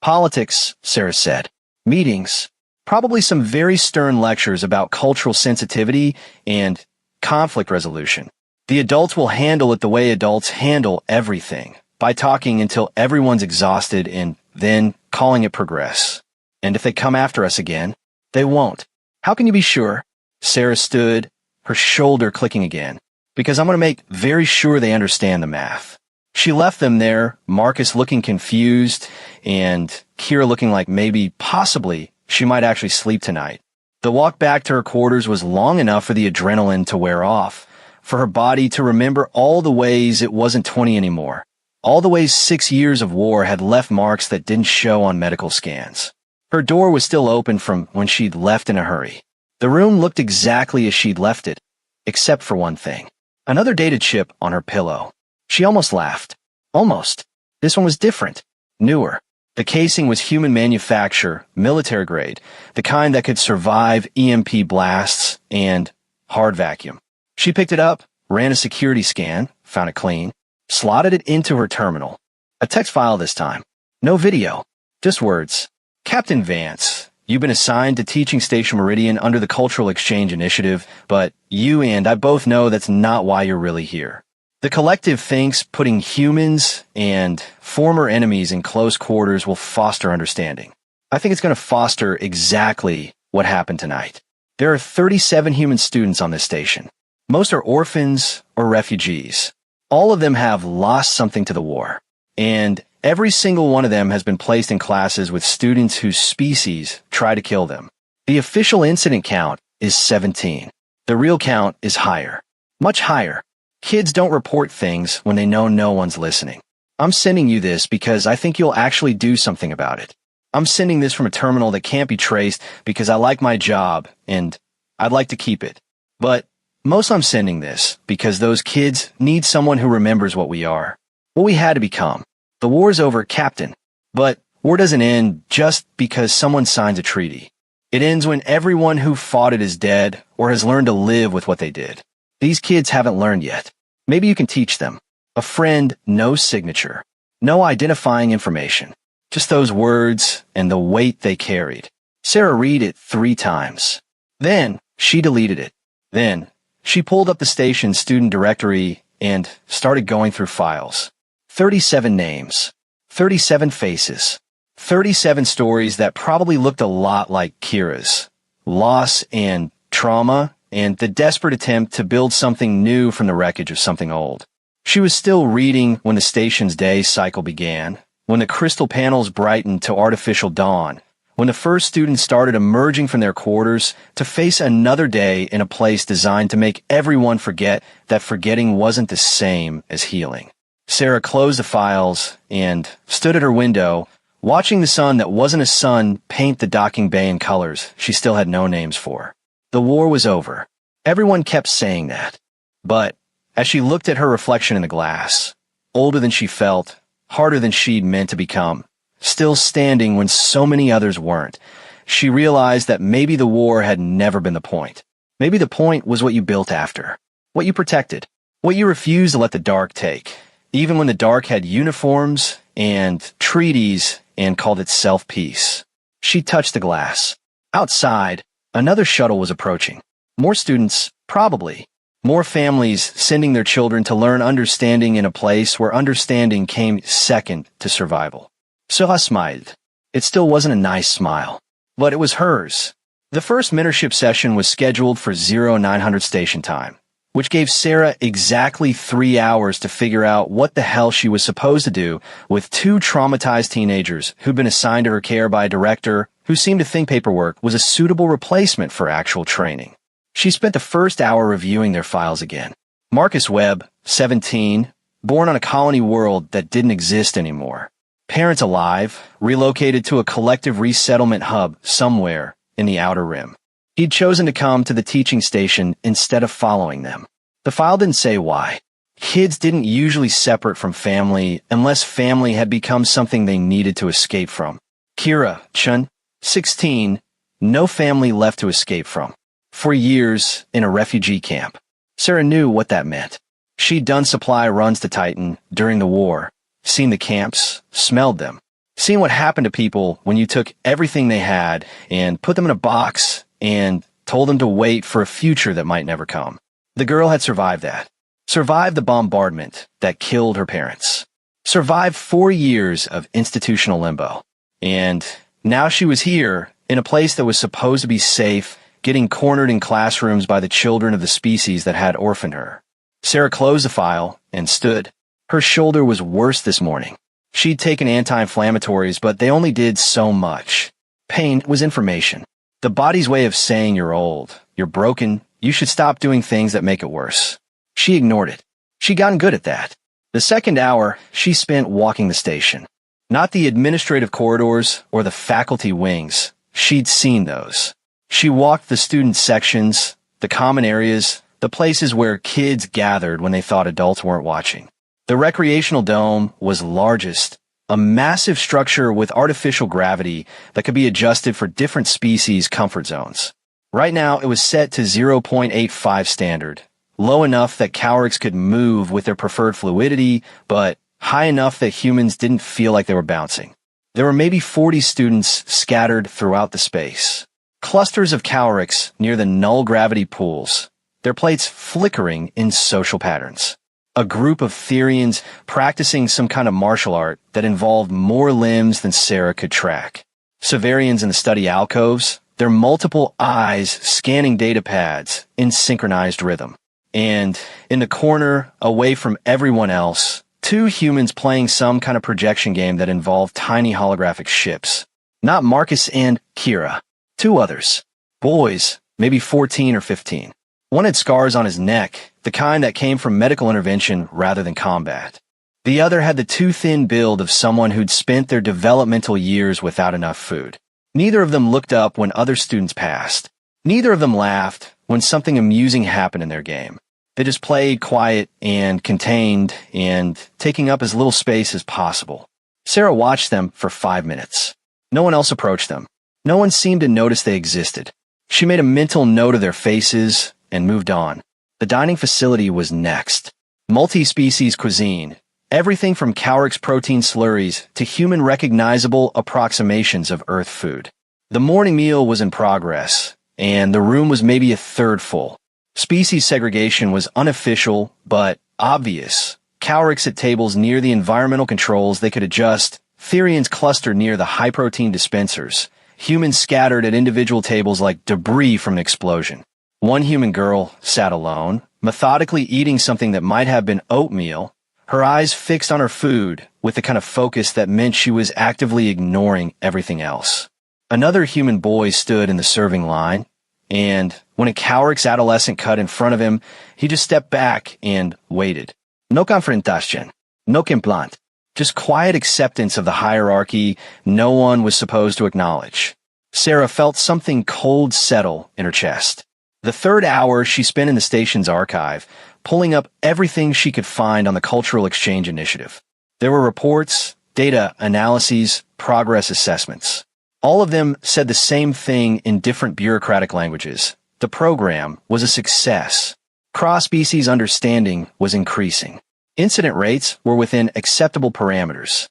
Politics, Sarah said. Meetings. Probably some very stern lectures about cultural sensitivity and conflict resolution. The adults will handle it the way adults handle everything, by talking until everyone's exhausted and then calling it progress. And if they come after us again, they won't. How can you be sure? Sarah stood, her shoulder clicking again. Because I'm going to make very sure they understand the math. She left them there, Marcus looking confused, and Kira looking like maybe, possibly, she might actually sleep tonight. The walk back to her quarters was long enough for the adrenaline to wear off, for her body to remember all the ways it wasn't 20 anymore, all the ways 6 years of war had left marks that didn't show on medical scans. Her door was still open from when she'd left in a hurry. The room looked exactly as she'd left it, except for one thing. Another data chip on her pillow. She almost laughed. Almost. This one was different. Newer. The casing was human manufacture, military grade, the kind that could survive EMP blasts and hard vacuum. She picked it up, ran a security scan, found it clean, slotted it into her terminal. A text file this time. No video. Just words. Captain Vance, you've been assigned to Teaching Station Meridian under the Cultural Exchange Initiative, but you and I both know that's not why you're really here. The collective thinks putting humans and former enemies in close quarters will foster understanding. I think it's going to foster exactly what happened tonight. There are 37 human students on this station. Most are orphans or refugees. All of them have lost something to the war. And every single one of them has been placed in classes with students whose species try to kill them. The official incident count is 17. The real count is higher. Much higher. Kids don't report things when they know no one's listening. I'm sending you this because I think you'll actually do something about it. I'm sending this from a terminal that can't be traced because I like my job and I'd like to keep it. But most I'm sending this because those kids need someone who remembers what we are, what we had to become. The war's over, Captain. But war doesn't end just because someone signs a treaty. It ends when everyone who fought it is dead or has learned to live with what they did. These kids haven't learned yet. Maybe you can teach them. A friend, no signature, no identifying information. Just those words and the weight they carried. Sarah read it 3 times. Then she deleted it. Then She pulled up the station's student directory and started going through files. 37 names, 37 faces, 37 stories that probably looked a lot like Kira's. Loss and trauma and the desperate attempt to build something new from the wreckage of something old. She was still reading when the station's day cycle began, when the crystal panels brightened to artificial dawn, when the first students started emerging from their quarters to face another day in a place designed to make everyone forget that forgetting wasn't the same as healing. Sarah closed the files and stood at her window, watching the sun that wasn't a sun paint the docking bay in colors she still had no names for. The war was over. Everyone kept saying that. But as she looked at her reflection in the glass, older than she felt, harder than she'd meant to become, still standing when so many others weren't, she realized that maybe the war had never been the point. Maybe the point was what you built after, what you protected, what you refused to let the dark take, even when the dark had uniforms and treaties and called itself peace. She touched the glass. Outside, another shuttle was approaching. More students, probably. More families sending their children to learn understanding in a place where understanding came second to survival. Sarah smiled. It still wasn't a nice smile, but it was hers. The first mentorship session was scheduled for 0900 station time, which gave Sarah exactly 3 hours to figure out what the hell she was supposed to do with two traumatized teenagers who'd been assigned to her care by a director who seemed to think paperwork was a suitable replacement for actual training. She spent the first hour reviewing their files again. Marcus Webb, 17, born on a colony world that didn't exist anymore. Parents alive, relocated to a collective resettlement hub somewhere in the Outer Rim. He'd chosen to come to the teaching station instead of following them. The file didn't say why. Kids didn't usually separate from family unless family had become something they needed to escape from. Kira Chun, 16, no family left to escape from. For years in a refugee camp. Sarah knew what that meant. She'd done supply runs to Titan during the war, seen the camps, smelled them, seen what happened to people when you took everything they had and put them in a box and told them to wait for a future that might never come. The girl had survived that. Survived the bombardment that killed her parents. Survived 4 years of institutional limbo. And now she was here in a place that was supposed to be safe, getting cornered in classrooms by the children of the species that had orphaned her. Sarah closed the file and stood. Her shoulder was worse this morning. She'd taken anti-inflammatories, but they only did so much. Pain was information. The body's way of saying you're old, you're broken, you should stop doing things that make it worse. She ignored it. She'd gotten good at that. The second hour, she spent walking the station. Not the administrative corridors or the faculty wings. She'd seen those. She walked the student sections, the common areas, the places where kids gathered when they thought adults weren't watching. The recreational dome was largest, a massive structure with artificial gravity that could be adjusted for different species' comfort zones. Right now, it was set to 0.85 standard, low enough that cowricks could move with their preferred fluidity, but high enough that humans didn't feel like they were bouncing. There were maybe 40 students scattered throughout the space. Clusters of cowricks near the null gravity pools, their plates flickering in social patterns. A group of Therians practicing some kind of martial art that involved more limbs than Sarah could track. Severians in the study alcoves, their multiple eyes scanning data pads in synchronized rhythm. And in the corner, away from everyone else, 2 humans playing some kind of projection game that involved tiny holographic ships. Not Marcus and Kira. 2 others. Boys, maybe 14 or 15. One had scars on his neck, the kind that came from medical intervention rather than combat. The other had the too thin build of someone who'd spent their developmental years without enough food. Neither of them looked up when other students passed. Neither of them laughed when something amusing happened in their game. They just played quiet and contained and taking up as little space as possible. Sarah watched them for 5 minutes. No one else approached them. No one seemed to notice they existed. She made a mental note of their faces and moved on. The dining facility was next. Multi-species cuisine. Everything from cowricks protein slurries to human-recognizable approximations of Earth food. The morning meal was in progress, and the room was maybe a third full. Species segregation was unofficial, but obvious. Cowricks at tables near the environmental controls they could adjust. Therians clustered near the high-protein dispensers. Humans scattered at individual tables like debris from an explosion. One human girl sat alone, methodically eating something that might have been oatmeal, her eyes fixed on her food with the kind of focus that meant she was actively ignoring everything else. Another human boy stood in the serving line, and when a Cowrick's adolescent cut in front of him, he just stepped back and waited. No confrontation, no complaint, just quiet acceptance of the hierarchy no one was supposed to acknowledge. Sarah felt something cold settle in her chest. The third hour she spent in the station's archive, pulling up everything she could find on the Cultural Exchange Initiative. There were reports, data analyses, progress assessments. All of them said the same thing in different bureaucratic languages. The program was a success. Cross-species understanding was increasing. Incident rates were within acceptable parameters.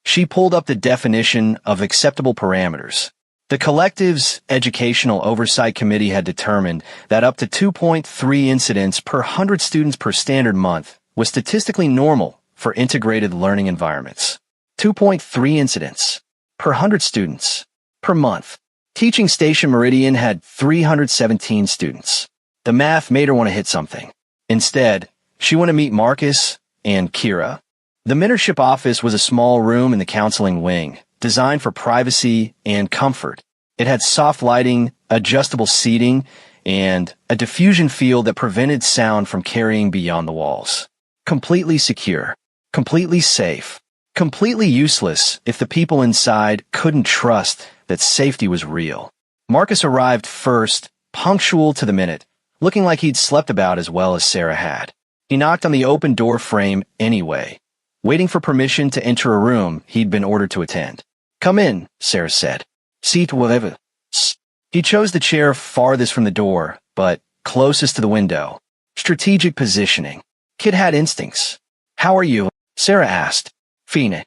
She pulled up the definition of acceptable parameters. The collective's Educational Oversight Committee had determined that up to 2.3 incidents per 100 students per standard month was statistically normal for integrated learning environments. 2.3 incidents per 100 students per month. Teaching Station Meridian had 317 students. The math made her want to hit something. Instead, she went to meet Marcus and Kira. The mentorship office was a small room in the counseling wing, designed for privacy and comfort. It had soft lighting, adjustable seating, and a diffusion field that prevented sound from carrying beyond the walls. Completely secure, completely safe, completely useless if the people inside couldn't trust that safety was real. Marcus arrived first, punctual to the minute, looking like he'd slept about as well as Sarah had. He knocked on the open door frame anyway, waiting for permission to enter a room he'd been ordered to attend. "Come in," Sarah said. "Seat whatever." He chose the chair farthest from the door, but closest to the window. Strategic positioning. Kid had instincts. "How are you?" Sarah asked. "Fine."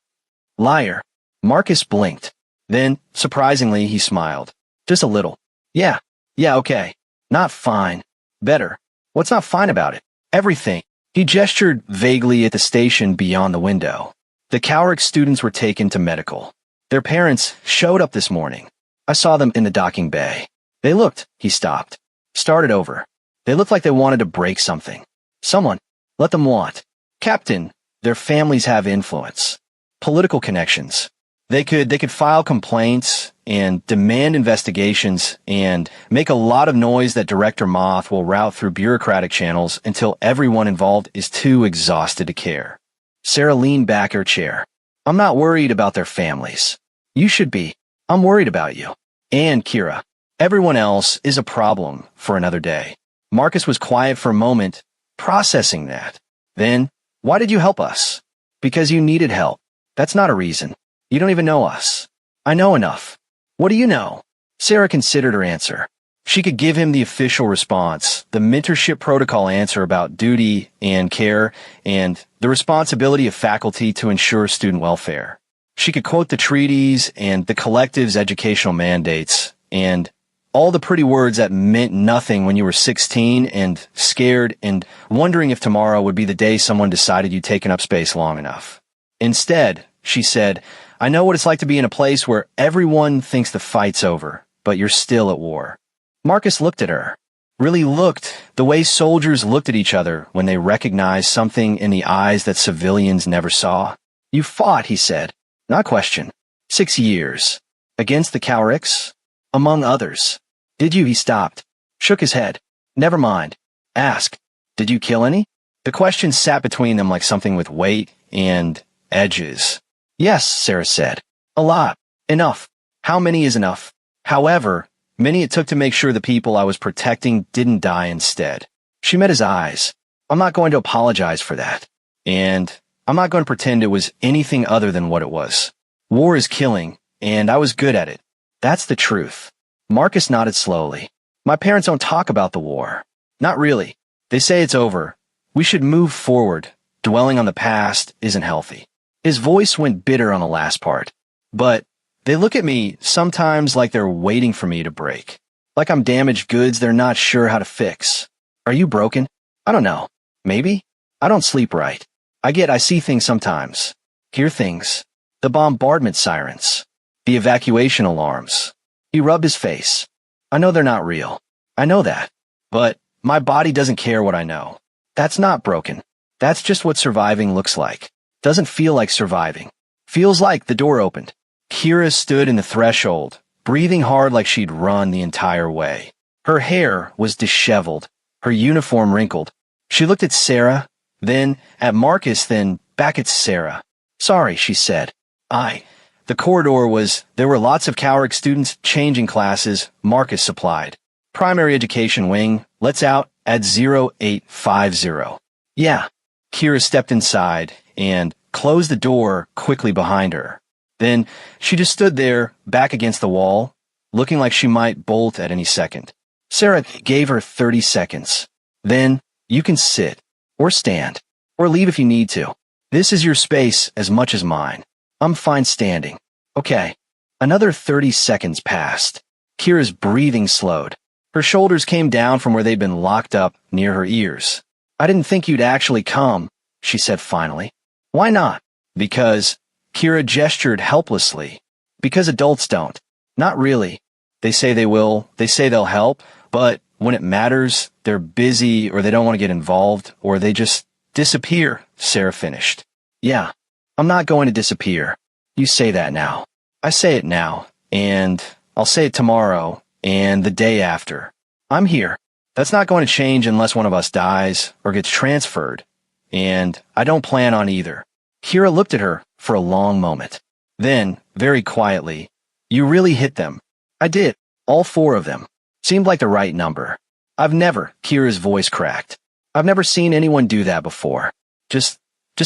"Liar." Marcus blinked. Then, surprisingly, he smiled. "Just a little." Yeah, okay. "Not fine." "Better." "What's not fine about it?" "Everything." He gestured vaguely at the station beyond the window. The Cowrick students were taken to medical. Their parents showed up this morning. I saw them in the docking bay. He stopped. Started over. They looked like they wanted to break something. Someone. Let them want. Captain, their families have influence. Political connections. They could file complaints and demand investigations and make a lot of noise that Director Moth will route through bureaucratic channels until everyone involved is too exhausted to care. Sarah leaned back her chair. "I'm not worried about their families. You should be. I'm worried about you. And Kira. Everyone else is a problem for another day." Marcus was quiet for a moment, processing that. Then, "Why did you help us?" "Because you needed help." "That's not a reason. You don't even know us." "I know enough." "What do you know?" Sarah considered her answer. She could give him the official response, the mentorship protocol answer about duty and care, and the responsibility of faculty to ensure student welfare. She could quote the treaties and the collective's educational mandates, and all the pretty words that meant nothing when you were 16 and scared and wondering if tomorrow would be the day someone decided you'd taken up space long enough. Instead, she said, "I know what it's like to be in a place where everyone thinks the fight's over, but you're still at war." Marcus looked at her. Really looked the way soldiers looked at each other when they recognized something in the eyes that civilians never saw. "You fought," he said. Not question. 6 years. Against the Cowricks? Among others. "Did you?" He stopped. Shook his head. "Never mind. Ask. Did you kill any?" The question sat between them like something with weight and edges. "Yes," Sarah said. "A lot. Enough. How many is enough? However many it took to make sure the people I was protecting didn't die instead." She met his eyes. "I'm not going to apologize for that. And I'm not going to pretend it was anything other than what it was. War is killing, and I was good at it. That's the truth." Marcus nodded slowly. "My parents don't talk about the war. Not really. They say it's over. We should move forward. Dwelling on the past isn't healthy." His voice went bitter on the last part. "But they look at me sometimes like they're waiting for me to break. Like I'm damaged goods they're not sure how to fix. Are you broken? I don't know. Maybe? I don't sleep right. I see things sometimes. Hear things. The bombardment sirens. The evacuation alarms. He rubbed his face. I know they're not real. I know that. But my body doesn't care what I know. That's not broken. That's just what surviving looks like. Doesn't feel like surviving. Feels like the door opened. Kira stood in the threshold, breathing hard like she'd run the entire way. Her hair was disheveled, her uniform wrinkled. She looked at Sarah, then at Marcus, then back at Sarah. Sorry, she said. The corridor there were lots of Cowrick students changing classes, Marcus supplied. Primary education wing, let's out at 0850. Yeah. Kira stepped inside and closed the door quickly behind her. Then she just stood there, back against the wall, looking like she might bolt at any second. Sarah gave her 30 seconds. Then you can sit, or stand, or leave if you need to. This is your space as much as mine. I'm fine standing. Okay. Another 30 seconds passed. Kira's breathing slowed. Her shoulders came down from where they'd been locked up near her ears. I didn't think you'd actually come, she said finally. Why not? Because Kira gestured helplessly. Because adults don't. Not really. They say they will, they say they'll help, but when it matters, they're busy or they don't want to get involved or they just disappear, Sarah finished. Yeah, I'm not going to disappear. You say that now. I say it now, and I'll say it tomorrow, and the day after. I'm here. That's not going to change unless one of us dies or gets transferred, and I don't plan on either. Kira looked at her for a long moment. Then, very quietly, you really hit them. I did. All 4 of them. Seemed like the right number. Kira's voice cracked. I've never seen anyone do that before. Just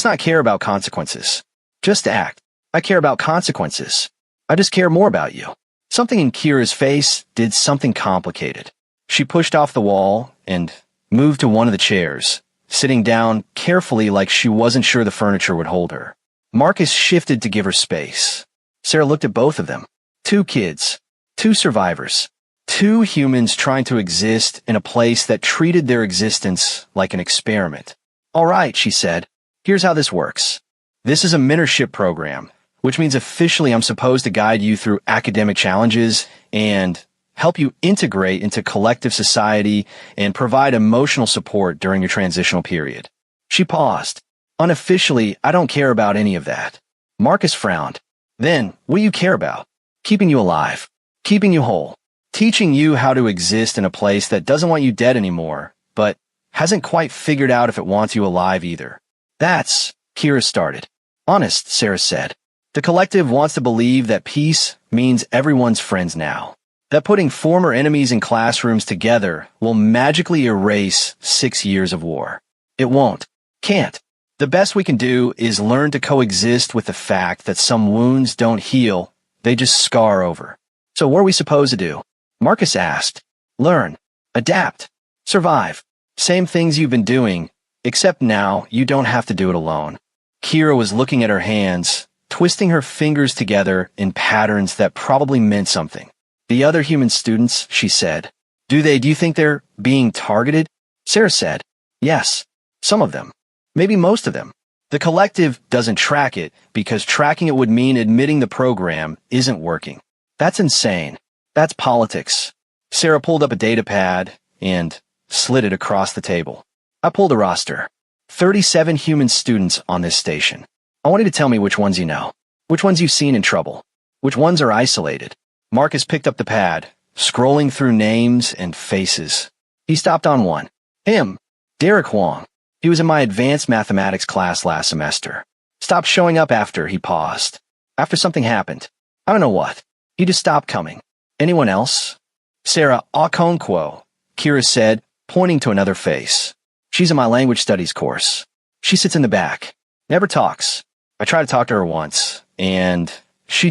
not care about consequences. Just act. I care about consequences. I just care more about you. Something in Kira's face did something complicated. She pushed off the wall and moved to one of the chairs, sitting down carefully like she wasn't sure the furniture would hold her. Marcus shifted to give her space. Sarah looked at both of them. 2 kids. 2 survivors. 2 humans trying to exist in a place that treated their existence like an experiment. All right, she said. Here's how this works. This is a mentorship program, which means officially I'm supposed to guide you through academic challenges and help you integrate into collective society and provide emotional support during your transitional period. She paused. Unofficially, I don't care about any of that. Marcus frowned. Then, what do you care about? Keeping you alive. Keeping you whole. Teaching you how to exist in a place that doesn't want you dead anymore, but hasn't quite figured out if it wants you alive either. That's, Kira started. Honest, Sarah said. The collective wants to believe that peace means everyone's friends now. That putting former enemies in classrooms together will magically erase 6 years of war. It won't. Can't. The best we can do is learn to coexist with the fact that some wounds don't heal, they just scar over. So what are we supposed to do? Marcus asked. Learn. Adapt. Survive. Same things you've been doing, except now you don't have to do it alone. Kira was looking at her hands, twisting her fingers together in patterns that probably meant something. The other human students, she said. Do you think they're being targeted? Sarah said. Yes. Some of them. Maybe most of them. The collective doesn't track it because tracking it would mean admitting the program isn't working. That's insane. That's politics. Sarah pulled up a data pad and slid it across the table. I pulled a roster. 37 human students on this station. I want you to tell me which ones you know. Which ones you've seen in trouble. Which ones are isolated. Marcus picked up the pad, scrolling through names and faces. He stopped on one. Him. Derek Huang. He was in my advanced mathematics class last semester. Stopped showing up after he paused. After something happened. I don't know what. He just stopped coming. Anyone else? Sarah Okonkwo, Kira said, pointing to another face. She's in my language studies course. She sits in the back. Never talks. I tried to talk to her once, and she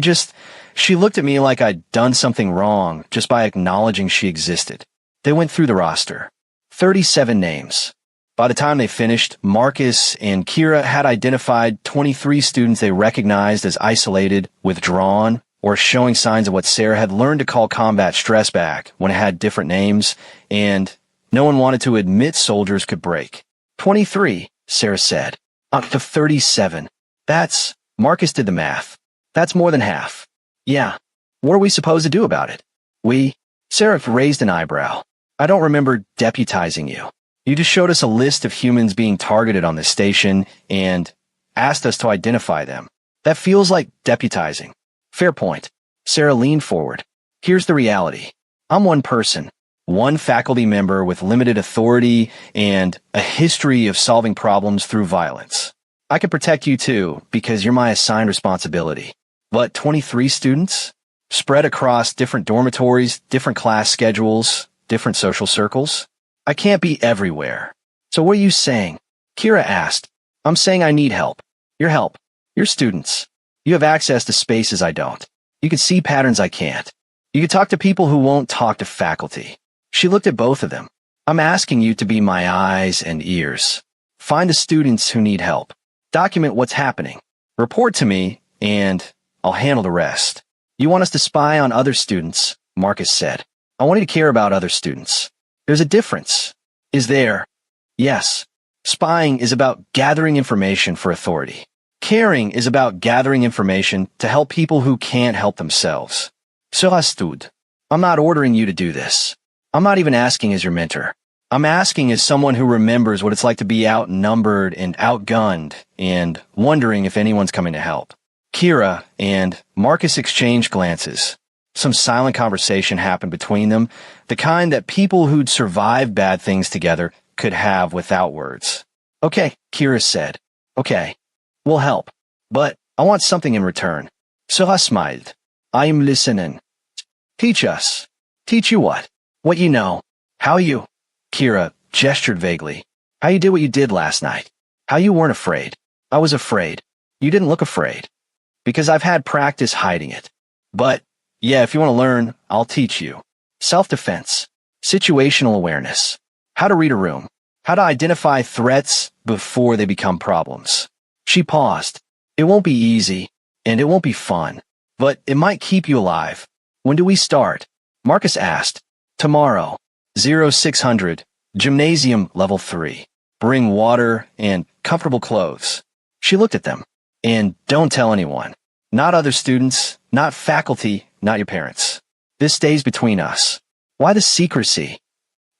looked at me like I'd done something wrong just by acknowledging she existed. They went through the roster. 37 names. By the time they finished, Marcus and Kira had identified 23 students they recognized as isolated, withdrawn, or showing signs of what Sarah had learned to call combat stress back when it had different names, and no one wanted to admit soldiers could break. 23, Sarah said. Up to 37. Marcus did the math. That's more than half. Yeah. What are we supposed to do about it? Sarah raised an eyebrow. I don't remember deputizing you. You just showed us a list of humans being targeted on this station and asked us to identify them. That feels like deputizing. Fair point. Sarah leaned forward. Here's the reality. I'm one person, one faculty member with limited authority and a history of solving problems through violence. I can protect you too, because you're my assigned responsibility. But 23 students? Spread across different dormitories, different class schedules, different social circles? I can't be everywhere. So what are you saying? Kira asked. I'm saying I need help. Your help. You're students. You have access to spaces I don't. You can see patterns I can't. You can talk to people who won't talk to faculty. She looked at both of them. I'm asking you to be my eyes and ears. Find the students who need help. Document what's happening. Report to me, and I'll handle the rest. You want us to spy on other students, Marcus said. I want you to care about other students. There's a difference. Is there? Yes. Spying is about gathering information for authority. Caring is about gathering information to help people who can't help themselves. Cela stud. I'm not ordering you to do this. I'm not even asking as your mentor. I'm asking as someone who remembers what it's like to be outnumbered and outgunned and wondering if anyone's coming to help. Kira and Marcus exchanged glances. Some silent conversation happened between them, the kind that people who'd survived bad things together could have without words. Okay, Kira said. Okay, we'll help. But I want something in return. Sarah smiled. I am listening. Teach us. Teach you what? What you know. How you... Kira gestured vaguely. How you did what you did last night. How you weren't afraid. I was afraid. You didn't look afraid. Because I've had practice hiding it. But, yeah, if you want to learn, I'll teach you. Self-defense. Situational awareness. How to read a room. How to identify threats before they become problems. She paused. It won't be easy, and it won't be fun. But it might keep you alive. When do we start? Marcus asked. Tomorrow. 0600, Gymnasium Level 3. Bring water and comfortable clothes. She looked at them. And don't tell anyone. Not other students, not faculty, not your parents. This stays between us. Why the secrecy?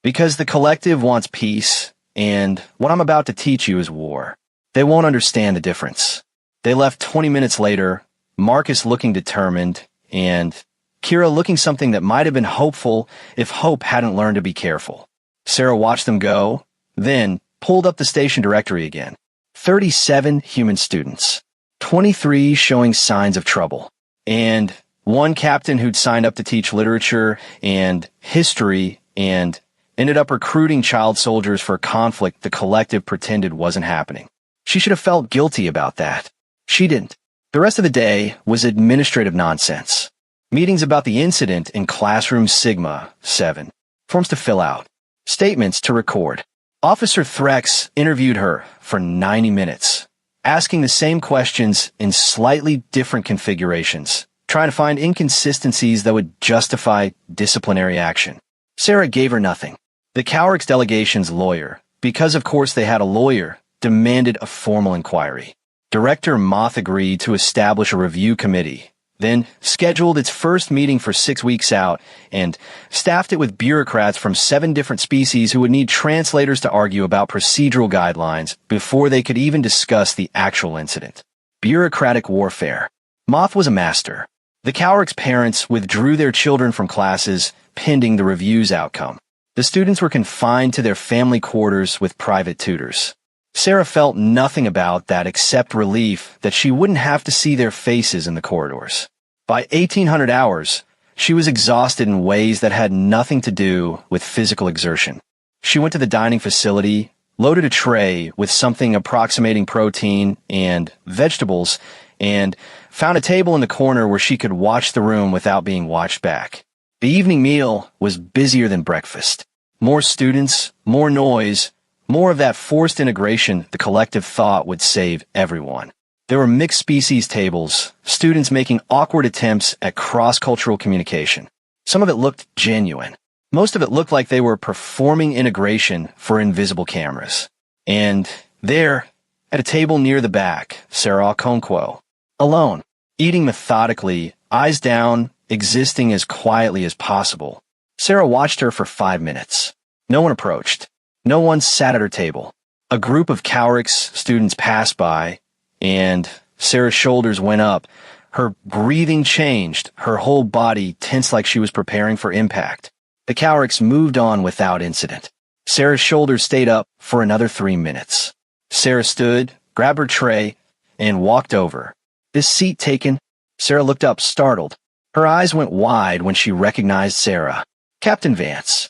Because the collective wants peace, and what I'm about to teach you is war. They won't understand the difference. They left 20 minutes later, Marcus looking determined, and Kira looking something that might have been hopeful if hope hadn't learned to be careful. Sarah watched them go, then pulled up the station directory again. 37 human students. 23 showing signs of trouble. And one captain who'd signed up to teach literature and history and ended up recruiting child soldiers for a conflict the collective pretended wasn't happening. She should have felt guilty about that. She didn't. The rest of the day was administrative nonsense. Meetings about the incident in Classroom Sigma 7. Forms to fill out. Statements to record. Officer Threx interviewed her for 90 minutes, asking the same questions in slightly different configurations, trying to find inconsistencies that would justify disciplinary action. Sarah gave her nothing. The Cowrix delegation's lawyer, because of course they had a lawyer, demanded a formal inquiry. Director Moth agreed to establish a review committee, then scheduled its first meeting for 6 weeks out and staffed it with bureaucrats from 7 different species who would need translators to argue about procedural guidelines before they could even discuss the actual incident. Bureaucratic warfare. Moth was a master. The Cowrix parents withdrew their children from classes pending the review's outcome. The students were confined to their family quarters with private tutors. Sarah felt nothing about that except relief that she wouldn't have to see their faces in the corridors. By 1800 hours, she was exhausted in ways that had nothing to do with physical exertion. She went to the dining facility, loaded a tray with something approximating protein and vegetables, and found a table in the corner where she could watch the room without being watched back. The evening meal was busier than breakfast. More students, more noise, more of that forced integration the collective thought would save everyone. There were mixed species tables, students making awkward attempts at cross-cultural communication. Some of it looked genuine. Most of it looked like they were performing integration for invisible cameras. And there, at a table near the back, Sarah Okonkwo, alone, eating methodically, eyes down, existing as quietly as possible. Sarah watched her for 5 minutes. No one approached. No one sat at her table. A group of Cowrix students passed by, and Sarah's shoulders went up. Her breathing changed, her whole body tensed like she was preparing for impact. The Cowrix moved on without incident. Sarah's shoulders stayed up for another 3 minutes. Sarah stood, grabbed her tray, and walked over. This seat taken, Sarah looked up, startled. Her eyes went wide when she recognized Sarah. Captain Vance.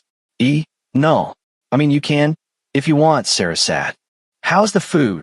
No. I mean, you can, if you want, Sarah sat. How's the food?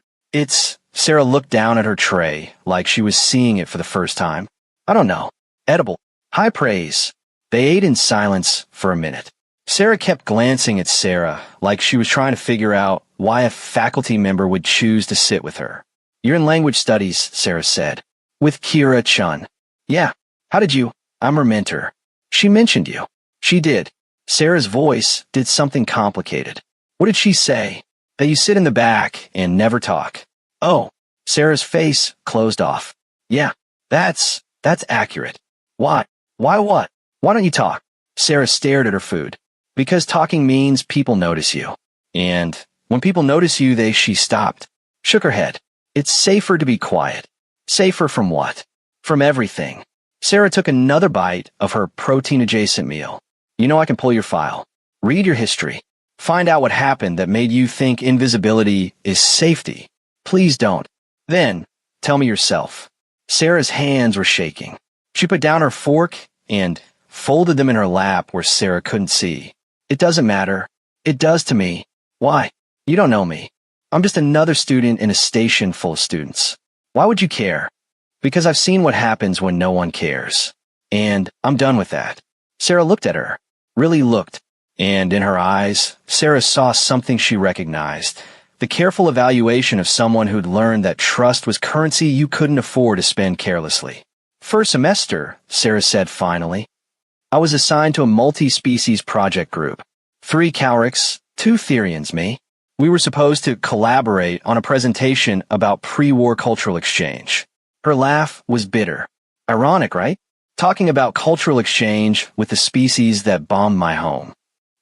Sarah looked down at her tray, like she was seeing it for the first time. I don't know. Edible. High praise. They ate in silence for a minute. Sarah kept glancing at Sarah, like she was trying to figure out why a faculty member would choose to sit with her. You're in language studies, Sarah said. With Kira Chun. Yeah. How did you? I'm her mentor. She mentioned you. She did. Sarah's voice did something complicated. What did she say? That you sit in the back and never talk. Oh. Sarah's face closed off. Yeah. That's accurate. Why? Why what? Why don't you talk? Sarah stared at her food. Because talking means people notice you. And when people notice you, she stopped. Shook her head. It's safer to be quiet. Safer from what? From everything. Sarah took another bite of her protein-adjacent meal. You know I can pull your file. Read your history. Find out what happened that made you think invisibility is safety. Please don't. Then, tell me yourself. Sarah's hands were shaking. She put down her fork and folded them in her lap where Sarah couldn't see. It doesn't matter. It does to me. Why? You don't know me. I'm just another student in a station full of students. Why would you care? Because I've seen what happens when no one cares. And I'm done with that. Sarah looked at her. Really looked. And in her eyes, Sarah saw something she recognized. The careful evaluation of someone who'd learned that trust was currency you couldn't afford to spend carelessly. First semester, Sarah said finally, I was assigned to a multi-species project group. 3 Cowrix, 2 Therians, me. We were supposed to collaborate on a presentation about pre-war cultural exchange. Her laugh was bitter. Ironic, right? Talking about cultural exchange with the species that bombed my home.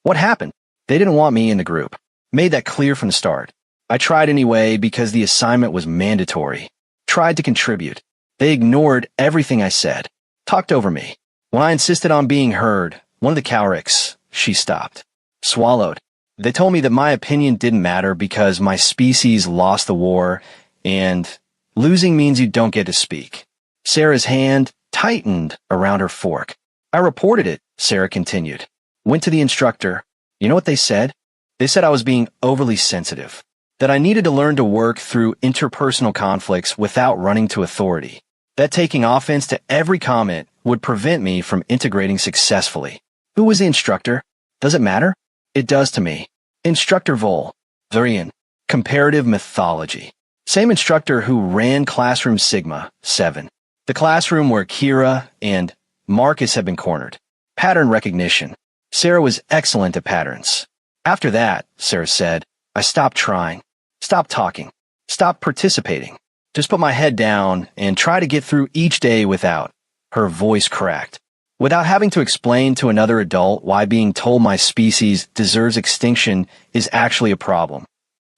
What happened? They didn't want me in the group. Made that clear from the start. I tried anyway because the assignment was mandatory. Tried to contribute. They ignored everything I said. Talked over me. When I insisted on being heard, one of the Cowrix, she stopped. Swallowed. They told me that my opinion didn't matter because my species lost the war, and losing means you don't get to speak. Sarah's hand tightened around her fork. I reported it, Sarah continued. Went to the instructor. You know what they said? They said I was being overly sensitive. That I needed to learn to work through interpersonal conflicts without running to authority. That taking offense to every comment would prevent me from integrating successfully. Who was the instructor? Does it matter? It does to me. Instructor Vol. Thurian. Comparative Mythology. Same instructor who ran Classroom Sigma 7. The classroom where Kira and Marcus had been cornered. Pattern recognition. Sarah was excellent at patterns. After that, Sarah said, I stopped trying. Stopped talking. Stopped participating. Just put my head down and try to get through each day without. Her voice cracked. Without having to explain to another adult why being told my species deserves extinction is actually a problem.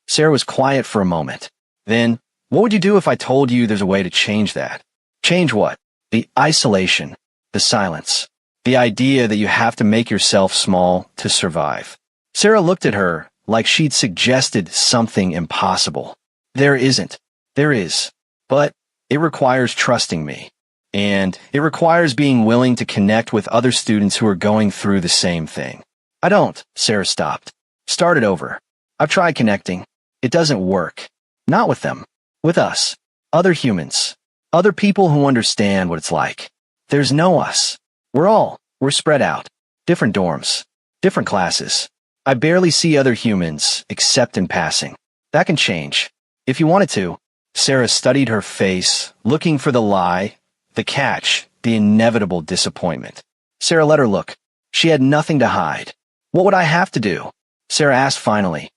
Sarah was quiet for a moment. Then, what would you do if I told you there's a way to change that? Change what? The isolation. The silence. The idea that you have to make yourself small to survive. Sarah looked at her like she'd suggested something impossible. There isn't. There is. But it requires trusting me. And it requires being willing to connect with other students who are going through the same thing. I don't. Sarah stopped. Started over. I've tried connecting. It doesn't work. Not with them. With us. Other humans. Other people who understand what it's like. There's no us. We're spread out. Different dorms. Different classes. I barely see other humans, except in passing. That can change. If you wanted to, Sarah studied her face, looking for the lie, the catch, the inevitable disappointment. Sarah let her look. She had nothing to hide. What would I have to do? Sarah asked finally.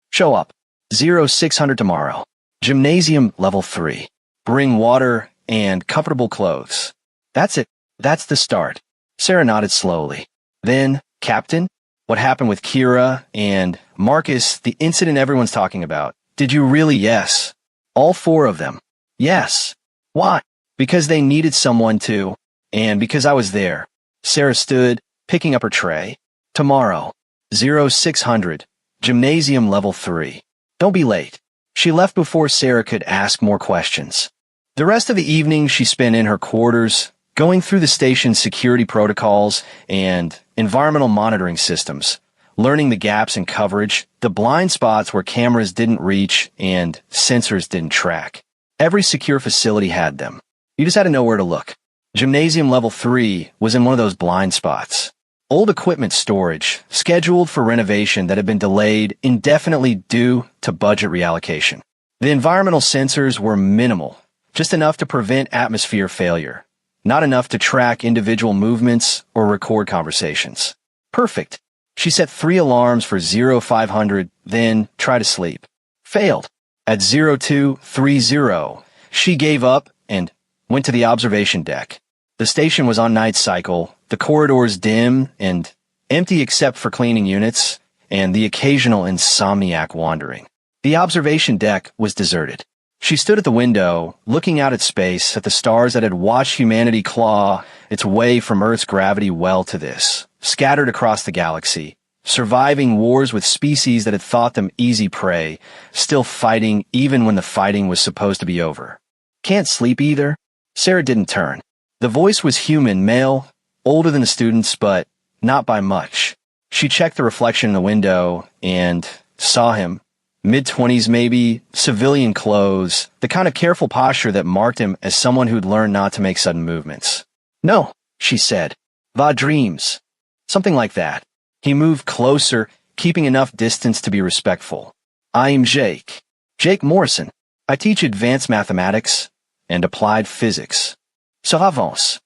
Show up. 0600 tomorrow. Gymnasium level 3. Bring water and comfortable clothes. That's it. That's the start. Sarah nodded slowly. Then, Captain, what happened with Kira and Marcus, the incident everyone's talking about? Did you really? Yes. All 4 of them. Yes. Why? Because they needed someone to, and because I was there. Sarah stood, picking up her tray. Tomorrow. 0600. Gymnasium level 3. Don't be late. She left before Sarah could ask more questions. The rest of the evening she spent in her quarters, going through the station's security protocols and environmental monitoring systems, learning the gaps in coverage, the blind spots where cameras didn't reach and sensors didn't track. Every secure facility had them. You just had to know where to look. Gymnasium level 3 was in one of those blind spots. Old equipment storage, scheduled for renovation that had been delayed indefinitely due to budget reallocation. The environmental sensors were minimal, just enough to prevent atmosphere failure, not enough to track individual movements or record conversations. Perfect. She set 3 alarms for 0500, then tried to sleep. Failed. At 0230, she gave up and went to the observation deck. The station was on night cycle, the corridors dim and empty except for cleaning units and the occasional insomniac wandering. The observation deck was deserted. She stood at the window, looking out at space, at the stars that had watched humanity claw its way from Earth's gravity well to this, scattered across the galaxy, surviving wars with species that had thought them easy prey, still fighting even when the fighting was supposed to be over. Can't sleep either? Sarah didn't turn. The voice was human, male, older than the students, but not by much. She checked the reflection in the window and saw him. Mid-20s maybe, civilian clothes, the kind of careful posture that marked him as someone who'd learned not to make sudden movements. No, she said. Va dreams. Something like that. He moved closer, keeping enough distance to be respectful. I'm Jake. Jake Morrison. I teach advanced mathematics and applied physics. So avance.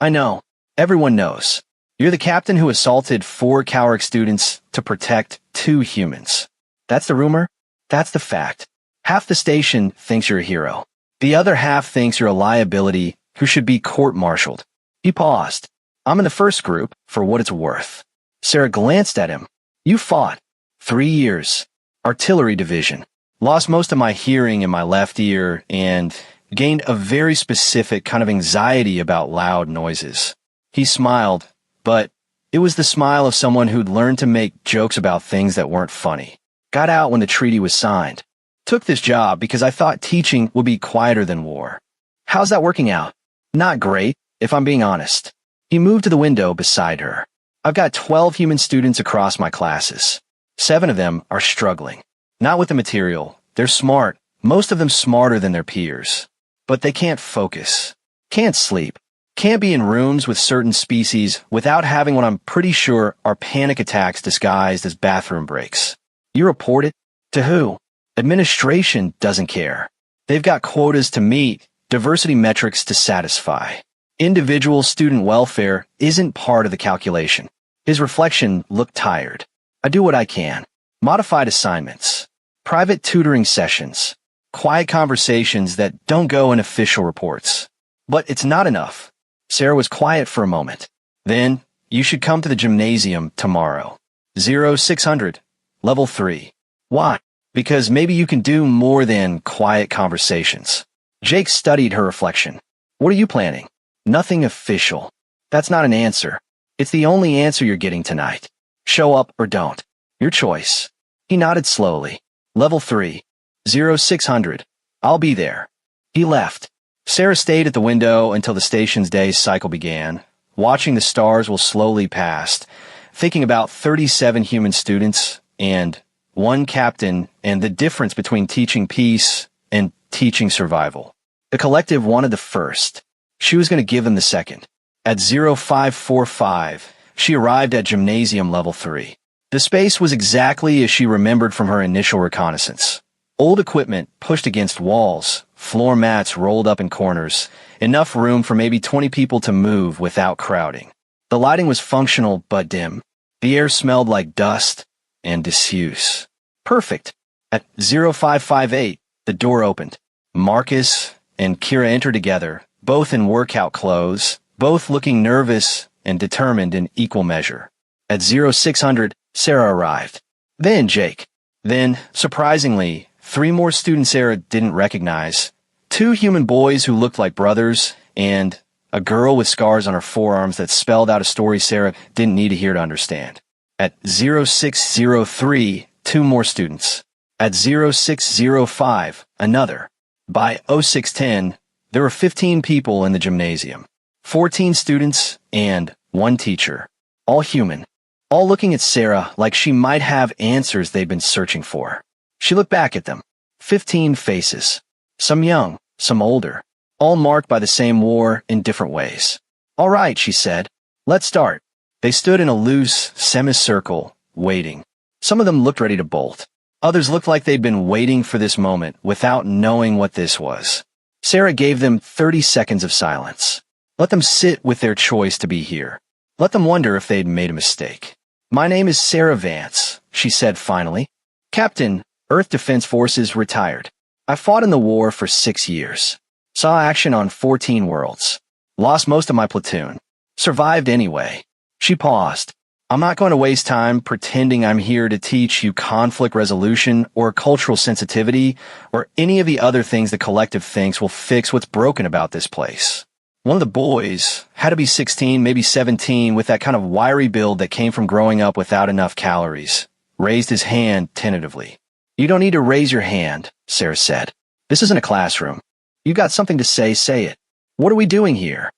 I know. Everyone knows. You're the captain who assaulted 4 Cowrick students to protect 2 humans. That's the rumor? That's the fact. Half the station thinks you're a hero. The other half thinks you're a liability who should be court-martialed. He paused. I'm in the first group, for what it's worth. Sarah glanced at him. You fought. 3 years. Artillery division. Lost most of my hearing in my left ear and gained a very specific kind of anxiety about loud noises. He smiled, but it was the smile of someone who'd learned to make jokes about things that weren't funny. Got out when the treaty was signed. Took this job because I thought teaching would be quieter than war. How's that working out? Not great, if I'm being honest. He moved to the window beside her. I've got 12 human students across my classes. 7 of them are struggling. Not with the material. They're smart, most of them smarter than their peers. But they can't focus. Can't sleep. Can't be in rooms with certain species without having what I'm pretty sure are panic attacks disguised as bathroom breaks. You report it? To who? Administration doesn't care. They've got quotas to meet, diversity metrics to satisfy. Individual student welfare isn't part of the calculation. His reflection looked tired. I do what I can. Modified assignments. Private tutoring sessions. Quiet conversations that don't go in official reports. But it's not enough. Sarah was quiet for a moment. Then, you should come to the gymnasium tomorrow. 0600. Level 3. Why? Because maybe you can do more than quiet conversations. Jake studied her reflection. What are you planning? Nothing official. That's not an answer. It's the only answer you're getting tonight. Show up or don't. Your choice. He nodded slowly. Level 3. 0600. I'll be there. He left. Sarah stayed at the window until the station's day's cycle began, watching the stars will slowly pass, thinking about 37 human students and 1 captain and the difference between teaching peace and teaching survival. The collective wanted the first. She was going to give them the second. At 0545, she arrived at gymnasium level 3. The space was exactly as she remembered from her initial reconnaissance. Old equipment pushed against walls, floor mats rolled up in corners, enough room for maybe 20 people to move without crowding. The lighting was functional but dim. The air smelled like dust and disuse. Perfect. At 0558, the door opened. Marcus and Kira entered together, both in workout clothes, both looking nervous and determined in equal measure. At 0600, Sarah arrived. Then Jake. Then, surprisingly, 3 more students Sarah didn't recognize. 2 human boys who looked like brothers, and a girl with scars on her forearms that spelled out a story Sarah didn't need to hear to understand. At 0603, 2 more students. At 0605, another. By 0610, there were 15 people in the gymnasium. 14 students and 1 teacher. All human. All looking at Sarah like she might have answers they'd been searching for. She looked back at them. 15 faces. Some young, some older. All marked by the same war in different ways. All right, she said. Let's start. They stood in a loose semicircle, waiting. Some of them looked ready to bolt. Others looked like they'd been waiting for this moment without knowing what this was. Sarah gave them 30 seconds of silence. Let them sit with their choice to be here. Let them wonder if they'd made a mistake. My name is Sarah Vance, she said finally. Captain, Earth Defense Forces, retired. I fought in the war for 6 years. Saw action on 14 worlds. Lost most of my platoon. Survived anyway. She paused. I'm not going to waste time pretending I'm here to teach you conflict resolution or cultural sensitivity or any of the other things the collective thinks will fix what's broken about this place. One of the boys had to be 16, maybe 17, with that kind of wiry build that came from growing up without enough calories. Raised his hand tentatively. You don't need to raise your hand, Sarah said. This isn't a classroom. You got something to say, say it. What are we doing here?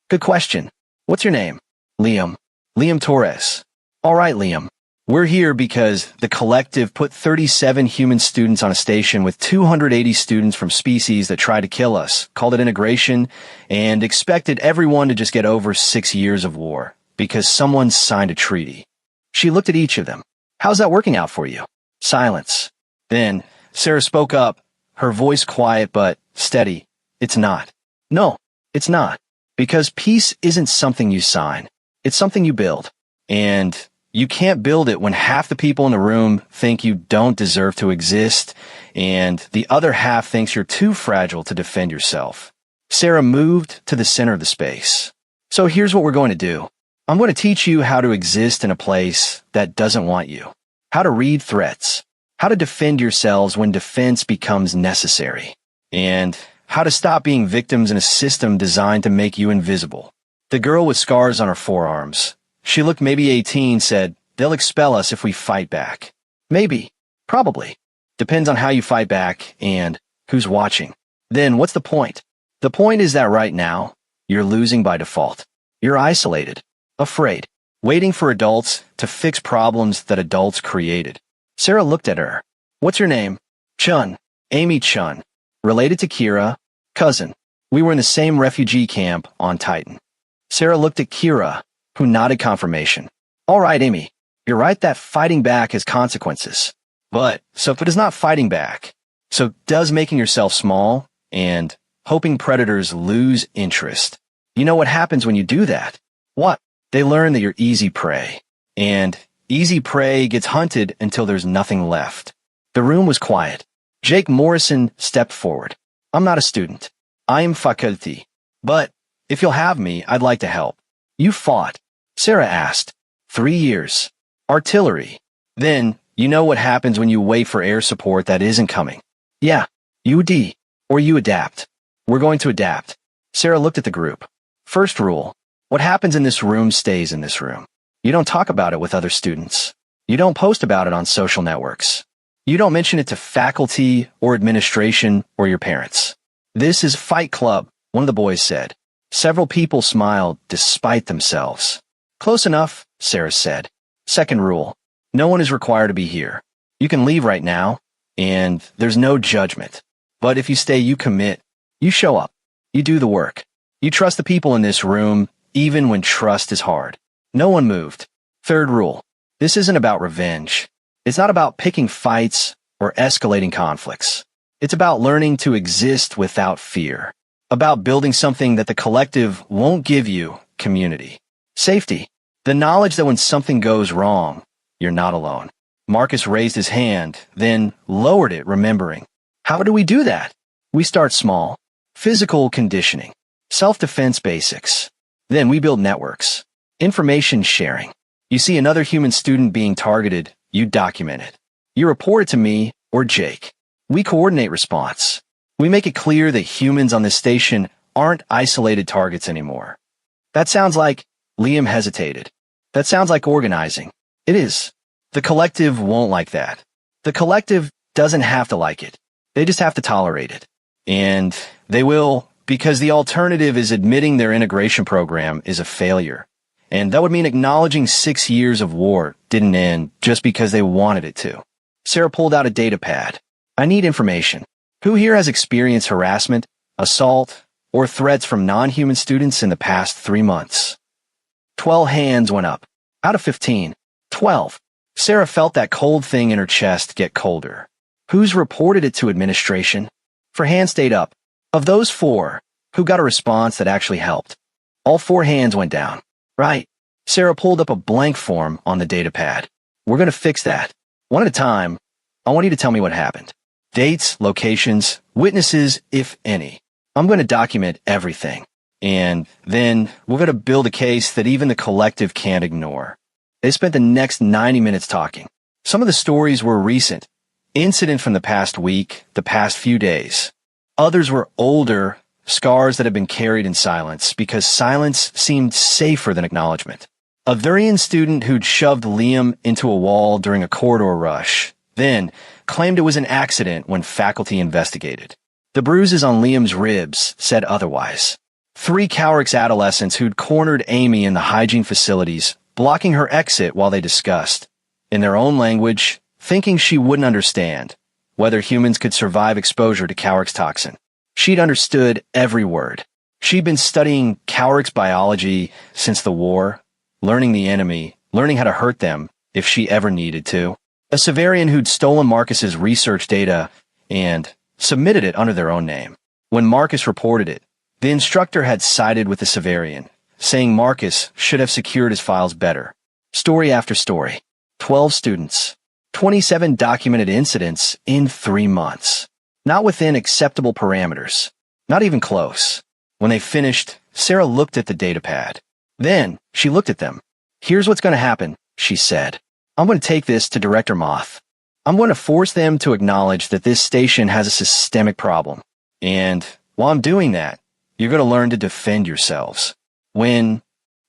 Good question. What's your name? Liam. Liam Torres. All right, Liam. We're here because the collective put 37 human students on a station with 280 students from species that tried to kill us, called it integration, and expected everyone to just get over 6 years of war because someone signed a treaty. She looked at each of them. How's that working out for you? Silence. Then Sarah spoke up, her voice quiet but steady. It's not. No, it's not. Because peace isn't something you sign. It's something you build. And you can't build it when half the people in the room think you don't deserve to exist, and the other half thinks you're too fragile to defend yourself. Sarah moved to the center of the space. So here's what we're going to do. I'm going to teach you how to exist in a place that doesn't want you. How to read threats. How to defend yourselves when defense becomes necessary. And how to stop being victims in a system designed to make you invisible. The girl with scars on her forearms. She looked maybe 18, said, they'll expel us if we fight back. Maybe. Probably. Depends on how you fight back and who's watching. Then what's the point? The point is that right now, you're losing by default. You're isolated. Afraid. Waiting for adults to fix problems that adults created. Sarah looked at her. What's your name? Chun. Amy Chun. Related to Kira. Cousin. We were in the same refugee camp on Titan. Sarah looked at Kira, who nodded confirmation. All right, Amy. You're right that fighting back has consequences. But, so if it is not fighting back, so does making yourself small and hoping predators lose interest. You know what happens when you do that? What? They learn that you're easy prey. And easy prey gets hunted until there's nothing left. The room was quiet. Jake Morrison stepped forward. I'm not a student. I am faculty. But if you'll have me, I'd like to help. You fought. Sarah asked. 3 years. Artillery. Then, you know what happens when you wait for air support that isn't coming. Yeah. UD. Or you adapt. We're going to adapt. Sarah looked at the group. First rule. What happens in this room stays in this room. You don't talk about it with other students. You don't post about it on social networks. You don't mention it to faculty or administration or your parents. This is Fight Club, one of the boys said. Several people smiled despite themselves. Close enough, Sarah said. Second rule. No one is required to be here. You can leave right now, and there's no judgment. But if you stay, you commit. You show up. You do the work. You trust the people in this room, even when trust is hard. No one moved. Third rule. This isn't about revenge. It's not about picking fights or escalating conflicts. It's about learning to exist without fear. About building something that the collective won't give you, community. Safety. The knowledge that when something goes wrong, you're not alone. Marcus raised his hand, then lowered it, remembering. How do we do that? We start small. Physical conditioning. Self-defense basics. Then we build networks. Information sharing. You see another human student being targeted, you document it. You report it to me or Jake. We coordinate response. We make it clear that humans on this station aren't isolated targets anymore. That sounds like, Liam hesitated. That sounds like organizing. It is. The collective won't like that. The collective doesn't have to like it. They just have to tolerate it. And they will, because the alternative is admitting their integration program is a failure. And that would mean acknowledging 6 years of war didn't end just because they wanted it to. Sarah pulled out a data pad. I need information. Who here has experienced harassment, assault, or threats from non-human students in the past 3 months? 12 hands went up. Out of 15. 12. Sarah felt that cold thing in her chest get colder. Who's reported it to administration? Her hand stayed up. Of those 4, who got a response that actually helped? All 4 hands went down. Right. Sarah pulled up a blank form on the data pad. We're going to fix that. One at a time. I want you to tell me what happened. Dates, locations, witnesses, if any. I'm going to document everything. And then we're going to build a case that even the collective can't ignore. They spent the next 90 minutes talking. Some of the stories were recent. Incident from the past week, the past few days. Others were older, scars that had been carried in silence because silence seemed safer than acknowledgement. A Virian student who'd shoved Liam into a wall during a corridor rush, then claimed it was an accident when faculty investigated. The bruises on Liam's ribs said otherwise. 3 Cowrick's adolescents who'd cornered Amy in the hygiene facilities, blocking her exit while they discussed, in their own language, thinking she wouldn't understand whether humans could survive exposure to Cowrick's toxin. She'd understood every word. She'd been studying Cowrick's biology since the war, learning the enemy, learning how to hurt them if she ever needed to. A Severian who'd stolen Marcus's research data and submitted it under their own name. When Marcus reported it, the instructor had sided with the Severian, saying Marcus should have secured his files better. Story after story. 12 students. 27 documented incidents in 3 months. Not within acceptable parameters. Not even close. When they finished, Sarah looked at the data pad. Then, she looked at them. Here's what's going to happen, she said. I'm going to take this to Director Moth. I'm going to force them to acknowledge that this station has a systemic problem. And while I'm doing that, you're going to learn to defend yourselves. When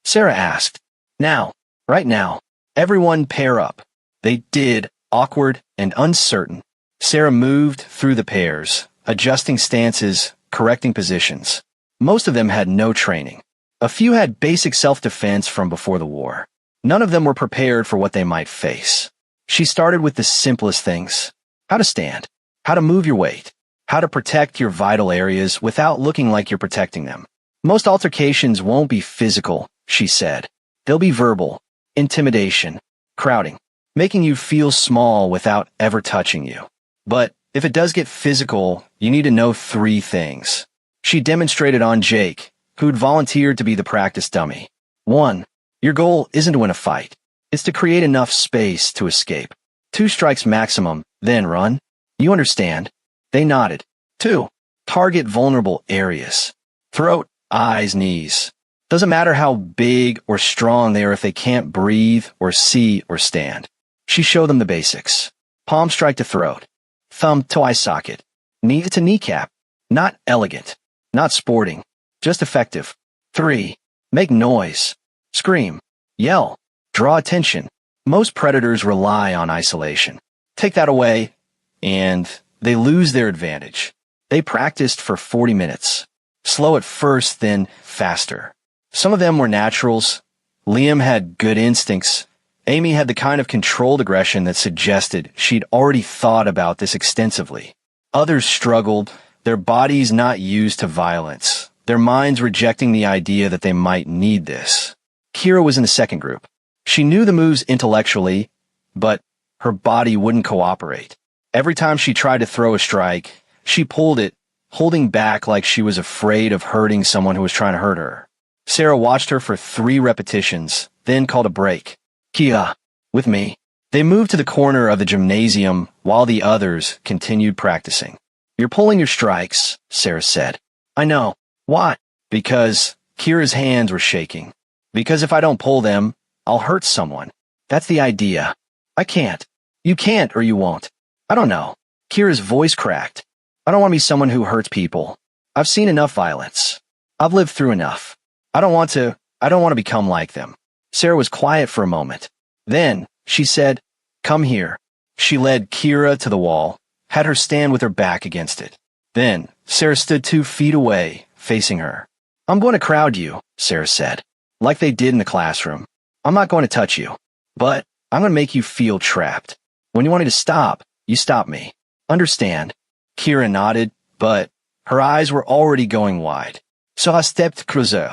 Sarah asked, now, right now, everyone pair up. They did, awkward and uncertain. Sarah moved through the pairs, adjusting stances, correcting positions. Most of them had no training. A few had basic self-defense from before the war. None of them were prepared for what they might face. She started with the simplest things. How to stand, how to move your weight, how to protect your vital areas without looking like you're protecting them. Most altercations won't be physical, she said. They'll be verbal, intimidation, crowding, making you feel small without ever touching you. But if it does get physical, you need to know 3 things. She demonstrated on Jake, who'd volunteered to be the practice dummy. 1. Your goal isn't to win a fight. It's to create enough space to escape. 2 strikes maximum, then run. You understand? They nodded. 2. Target vulnerable areas. Throat, eyes, knees. Doesn't matter how big or strong they are if they can't breathe or see or stand. She showed them the basics. Palm strike to throat. Thumb to eye socket. Knee to kneecap. Not elegant. Not sporting. Just effective. 3. Make noise. Scream. Yell. Draw attention. Most predators rely on isolation. Take that away, and they lose their advantage. They practiced for 40 minutes. Slow at first, then faster. Some of them were naturals. Liam had good instincts. Amy had the kind of controlled aggression that suggested she'd already thought about this extensively. Others struggled, their bodies not used to violence, their minds rejecting the idea that they might need this. Kira was in the second group. She knew the moves intellectually, but her body wouldn't cooperate. Every time she tried to throw a strike, She pulled it, holding back like she was afraid of hurting someone who was trying to hurt her. Sarah watched her for 3 repetitions, then called a break. Kia, with me. They moved to the corner of the gymnasium while the others continued practicing. You're pulling your strikes, Sarah said. I know. Why? Because Kira's hands were shaking. Because if I don't pull them, I'll hurt someone. That's the idea. I can't. You can't or you won't. I don't know. Kira's voice cracked. I don't want to be someone who hurts people. I've seen enough violence. I've lived through enough. I don't want to become like them. Sarah was quiet for a moment. Then, she said, come here. She led Kira to the wall, had her stand with her back against it. Then, Sarah stood 2 feet away, facing her. I'm going to crowd you, Sarah said, like they did in the classroom. I'm not going to touch you, but I'm going to make you feel trapped. When you wanted to stop, you stopped me. Understand? Kira nodded, but her eyes were already going wide. So I stepped closer.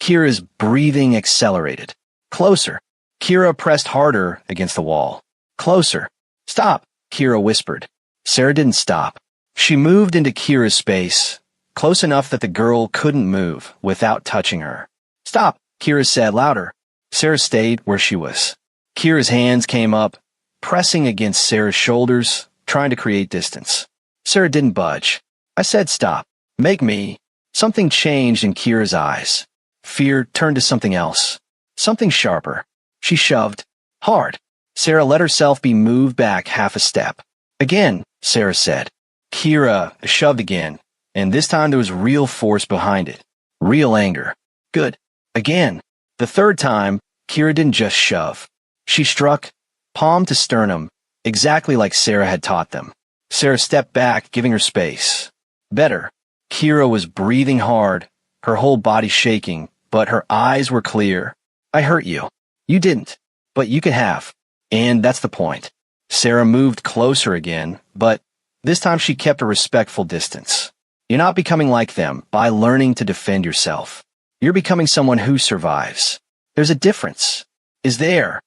Kira's breathing accelerated. Closer. Kira pressed harder against the wall. Closer. Stop, Kira whispered. Sarah didn't stop. She moved into Kira's space, close enough that the girl couldn't move without touching her. Stop, Kira said louder. Sarah stayed where she was. Kira's hands came up, pressing against Sarah's shoulders, trying to create distance. Sarah didn't budge. I said stop. Make me. Something changed in Kira's eyes. Fear turned to something else. Something sharper. She shoved. Hard. Sarah let herself be moved back half a step. Again, Sarah said. Kira shoved again, and this time there was real force behind it. Real anger. Good. Again. The third time, Kira didn't just shove. She struck, palm to sternum, exactly like Sarah had taught them. Sarah stepped back, giving her space. Better. Kira was breathing hard, her whole body shaking, but her eyes were clear. I hurt you. You didn't. But you could have. And that's the point. Sarah moved closer again, but this time she kept a respectful distance. You're not becoming like them by learning to defend yourself. You're becoming someone who survives. There's a difference. Is there?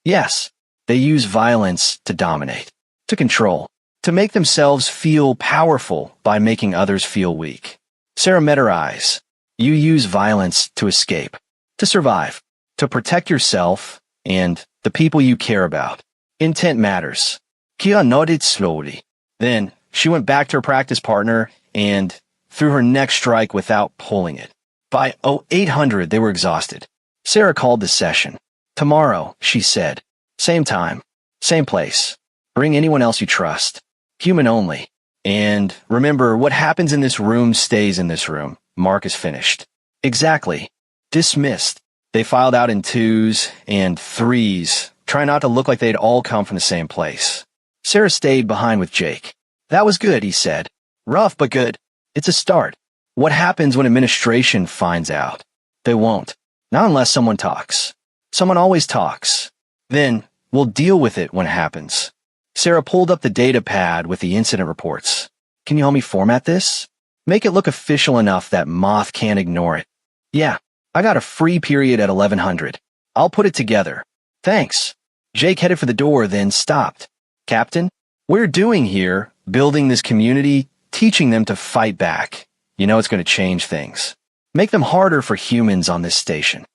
Yes. They use violence to dominate, to control, to make themselves feel powerful by making others feel weak. Sarah met her eyes. You use violence to escape, to survive, to protect yourself and the people you care about. Intent matters. Kia nodded slowly. Then she went back to her practice partner and threw her next strike without pulling it. By 0800, they were exhausted. Sarah called the session. Tomorrow, she said. Same time, same place. Bring anyone else you trust. Human only. And remember, what happens in this room stays in this room. Mark is finished. Exactly. Dismissed. They filed out in 2s and 3s, trying not to look like they'd all come from the same place. Sarah stayed behind with Jake. That was good, he said. Rough, but good. It's a start. What happens when administration finds out? They won't. Not unless someone talks. Someone always talks. Then, we'll deal with it when it happens. Sarah pulled up the data pad with the incident reports. Can you help me format this? Make it look official enough that Moth can't ignore it. Yeah, I got a free period at 1100. I'll put it together. Thanks. Jake headed for the door, then stopped. Captain, we're doing here, building this community, teaching them to fight back. You know it's going to change things. Make them harder for humans on this station.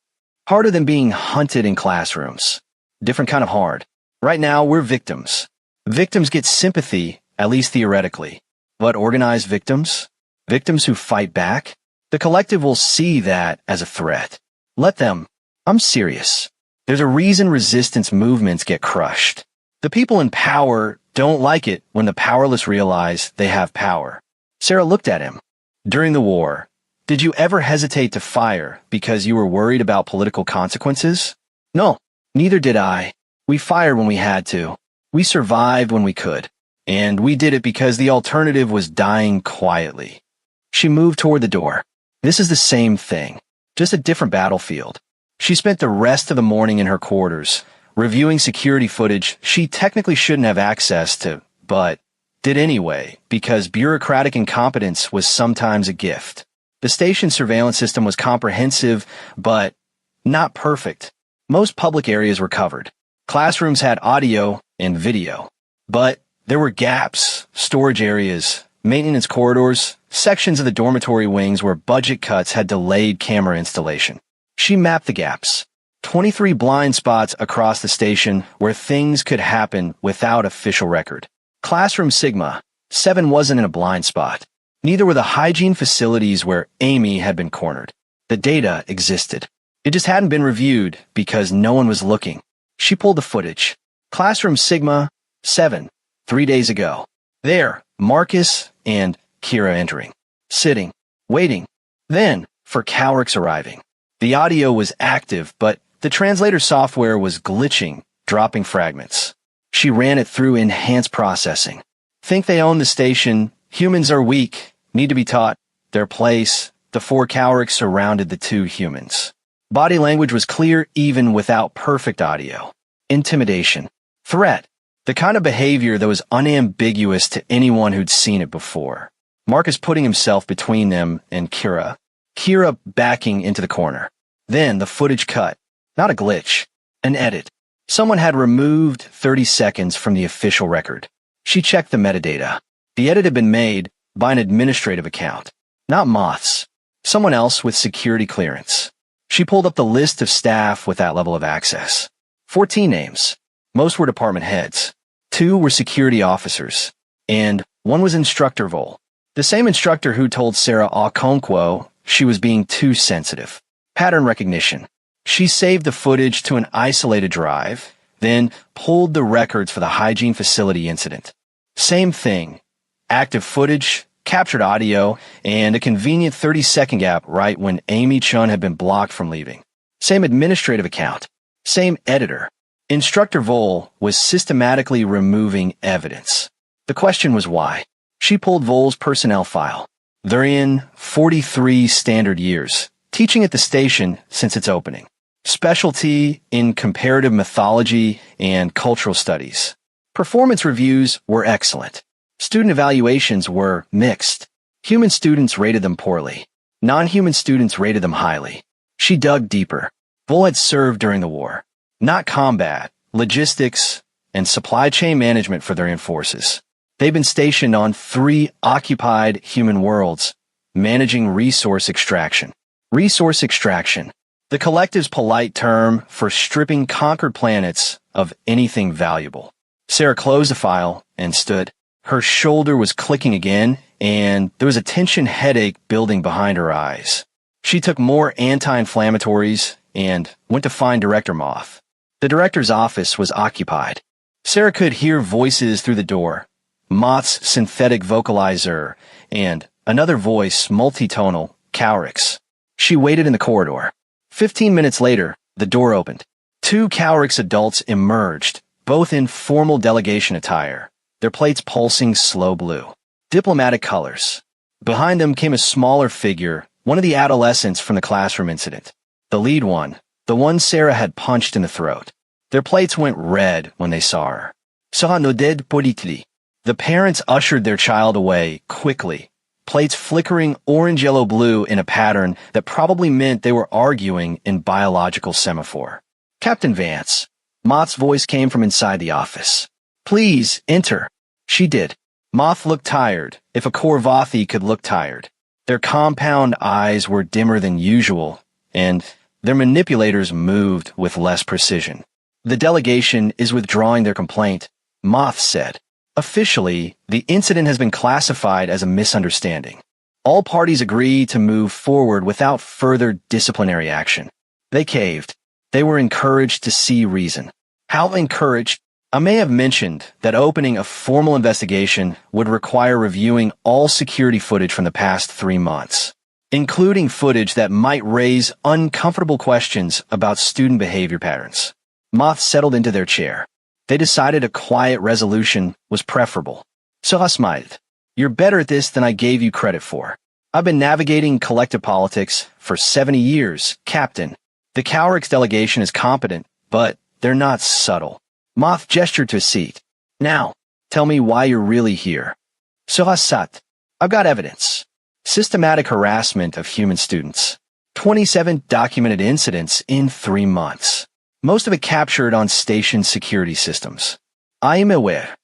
Harder than being hunted in classrooms. Different kind of hard. Right now, we're victims. Victims get sympathy, at least theoretically. But organized victims? Victims who fight back? The collective will see that as a threat. Let them. I'm serious. There's a reason resistance movements get crushed. The people in power don't like it when the powerless realize they have power. Sarah looked at him. During the war, did you ever hesitate to fire because you were worried about political consequences? No, neither did I. We fired when we had to. We survived when we could. And we did it because the alternative was dying quietly. She moved toward the door. This is the same thing, just a different battlefield. She spent the rest of the morning in her quarters, reviewing security footage she technically shouldn't have access to, but did anyway, because bureaucratic incompetence was sometimes a gift. The station's surveillance system was comprehensive, but not perfect. Most public areas were covered. Classrooms had audio and video. But there were gaps, storage areas, maintenance corridors, sections of the dormitory wings where budget cuts had delayed camera installation. She mapped the gaps. 23 blind spots across the station where things could happen without official record. Classroom Sigma, 7 wasn't in a blind spot. Neither were the hygiene facilities where Amy had been cornered. The data existed. It just hadn't been reviewed because no one was looking. She pulled the footage. Classroom Sigma, 7, 3 days ago. There, Marcus and Kira entering, sitting, waiting. Then, for Cowrick's arriving. The audio was active, but the translator software was glitching, dropping fragments. She ran it through enhanced processing. Think they own the station. Humans are weak, need to be taught their place. The 4 Cowricks surrounded the 2 humans. Body language was clear even without perfect audio. Intimidation. Threat. The kind of behavior that was unambiguous to anyone who'd seen it before. Marcus putting himself between them and Kira. Kira backing into the corner. Then the footage cut. Not a glitch. An edit. Someone had removed 30 seconds from the official record. She checked the metadata. The edit had been made by an administrative account. Not Moth's. Someone else with security clearance. She pulled up the list of staff with that level of access. 14 names. Most were department heads. 2 were security officers. And 1 was Instructor Vol. The same instructor who told Sarah Okonkwo she was being too sensitive. Pattern recognition. She saved the footage to an isolated drive, then pulled the records for the hygiene facility incident. Same thing. Active footage, captured audio, and a convenient 30-second gap right when Amy Chun had been blocked from leaving. Same administrative account. Same editor. Instructor Vol was systematically removing evidence. The question was why. She pulled Vol's personnel file. They're in 43 standard years, teaching at the station since its opening. Specialty in comparative mythology and cultural studies. Performance reviews were excellent. Student evaluations were mixed. Human students rated them poorly. Non-human students rated them highly. She dug deeper. Vol had served during the war. Not combat, logistics, and supply chain management for their own forces. They've been stationed on 3 occupied human worlds, managing resource extraction. Resource extraction. The collective's polite term for stripping conquered planets of anything valuable. Sarah closed the file and stood. Her shoulder was clicking again, and there was a tension headache building behind her eyes. She took more anti-inflammatories and went to find Director Moth. The director's office was occupied. Sarah could hear voices through the door. Moth's synthetic vocalizer and another voice, multitonal, Cowrick's. She waited in the corridor. 15 minutes later, the door opened. 2 Cowrick's adults emerged, both in formal delegation attire, their plates pulsing slow blue. Diplomatic colors. Behind them came a smaller figure, one of the adolescents from the classroom incident. The lead one, the one Sarah had punched in the throat. Their plates went red when they saw her. Sera noded politely. The parents ushered their child away quickly, plates flickering orange-yellow-blue in a pattern that probably meant they were arguing in biological semaphore. Captain Vance. Moth's voice came from inside the office. Please, enter. She did. Moth looked tired, if a Korvathi could look tired. Their compound eyes were dimmer than usual, and their manipulators moved with less precision. The delegation is withdrawing their complaint, Moth said. Officially, the incident has been classified as a misunderstanding. All parties agree to move forward without further disciplinary action. They caved. They were encouraged to see reason. How encouraged? I may have mentioned that opening a formal investigation would require reviewing all security footage from the past 3 months, including footage that might raise uncomfortable questions about student behavior patterns. Moth settled into their chair. They decided a quiet resolution was preferable. Sera smiled. You're better at this than I gave you credit for. I've been navigating collective politics for 70 years, Captain. The Cowrick's delegation is competent, but they're not subtle. Moth gestured to a seat. Now, tell me why you're really here. Sera sat. I've got evidence. Systematic harassment of human students. 27 documented incidents in 3 months. Most of it captured on station security systems. I am aware.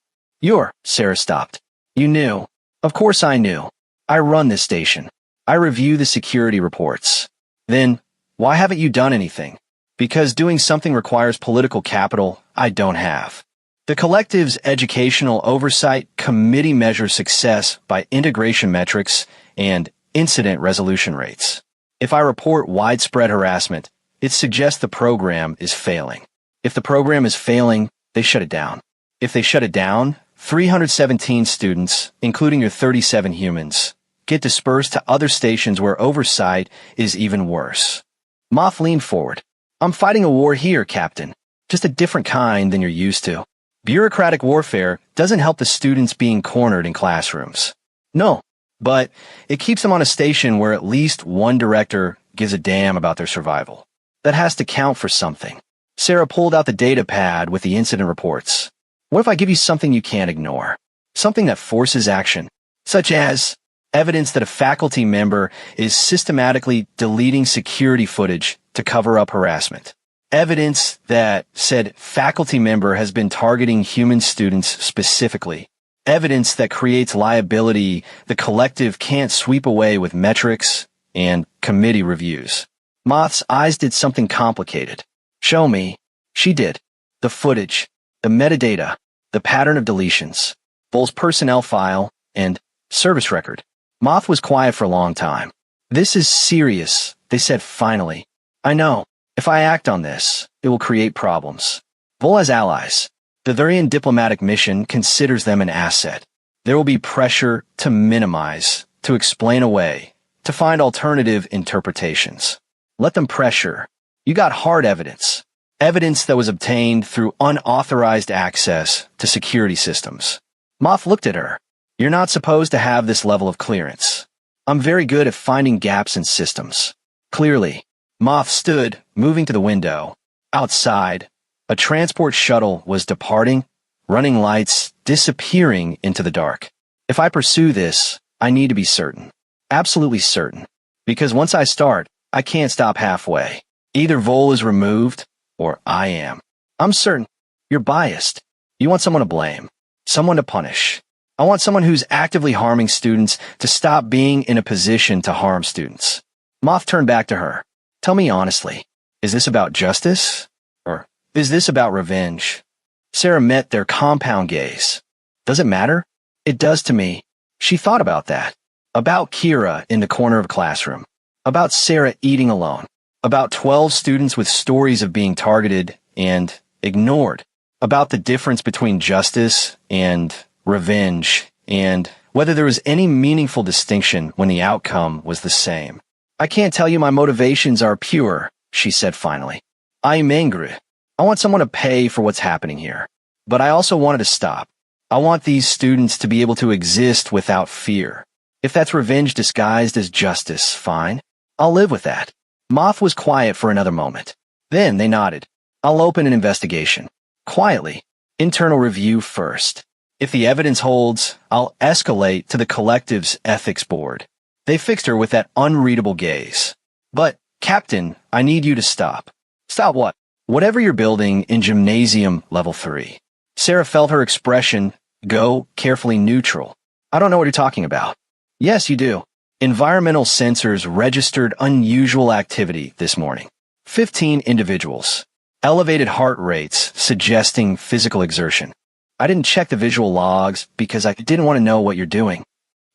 Sarah stopped. You knew. Of course I knew. I run this station. I review the security reports. Then, why haven't you done anything? Because doing something requires political capital I don't have. The collective's educational oversight committee measures success by integration metrics and incident resolution rates. If I report widespread harassment, it suggests the program is failing. If the program is failing, they shut it down. If they shut it down, 317 students, including your 37 humans, get dispersed to other stations where oversight is even worse. Moth leaned forward. I'm fighting a war here, Captain. Just a different kind than you're used to. Bureaucratic warfare doesn't help the students being cornered in classrooms. No, but it keeps them on a station where at least one director gives a damn about their survival. That has to count for something. Sarah pulled out the data pad with the incident reports. What if I give you something you can't ignore? Something that forces action, such as evidence that a faculty member is systematically deleting security footage to cover up harassment. Evidence that said faculty member has been targeting human students specifically. Evidence that creates liability the collective can't sweep away with metrics and committee reviews. Moth's eyes did something complicated. Show me. She did. The footage, the metadata, the pattern of deletions, Bull's personnel file, and service record. Moth was quiet for a long time. This is serious, they said finally. I know. If I act on this, it will create problems. Bull has allies. The Thurian diplomatic mission considers them an asset. There will be pressure to minimize, to explain away, to find alternative interpretations. Let them pressure. You got hard evidence. Evidence that was obtained through unauthorized access to security systems. Moth looked at her. You're not supposed to have this level of clearance. I'm very good at finding gaps in systems. Clearly. Moth stood, moving to the window. Outside, a transport shuttle was departing, running lights, disappearing into the dark. If I pursue this, I need to be certain. Absolutely certain. Because once I start, I can't stop halfway. Either Vol is removed, or I am. I'm certain. You're biased. You want someone to blame. Someone to punish. I want someone who's actively harming students to stop being in a position to harm students. Moth turned back to her. Tell me honestly, is this about justice? Or is this about revenge? Sarah met their compound gaze. Does it matter? It does to me. She thought about that. About Kira in the corner of a classroom. About Sarah eating alone. About 12 students with stories of being targeted and ignored. About the difference between justice and revenge, and whether there was any meaningful distinction when the outcome was the same. I can't tell you my motivations are pure, she said finally. I'm angry. I want someone to pay for what's happening here. But I also wanted to stop. I want these students to be able to exist without fear. If that's revenge disguised as justice, fine. I'll live with that. Moth was quiet for another moment. Then they nodded. I'll open an investigation. Quietly. Internal review first. If the evidence holds, I'll escalate to the collective's ethics board. They fixed her with that unreadable gaze. But, Captain, I need you to stop. Stop what? Whatever you're building in Gymnasium Level 3. Sarah felt her expression go carefully neutral. I don't know what you're talking about. Yes, you do. Environmental sensors registered unusual activity this morning. 15 individuals. Elevated heart rates suggesting physical exertion. I didn't check the visual logs because I didn't want to know what you're doing.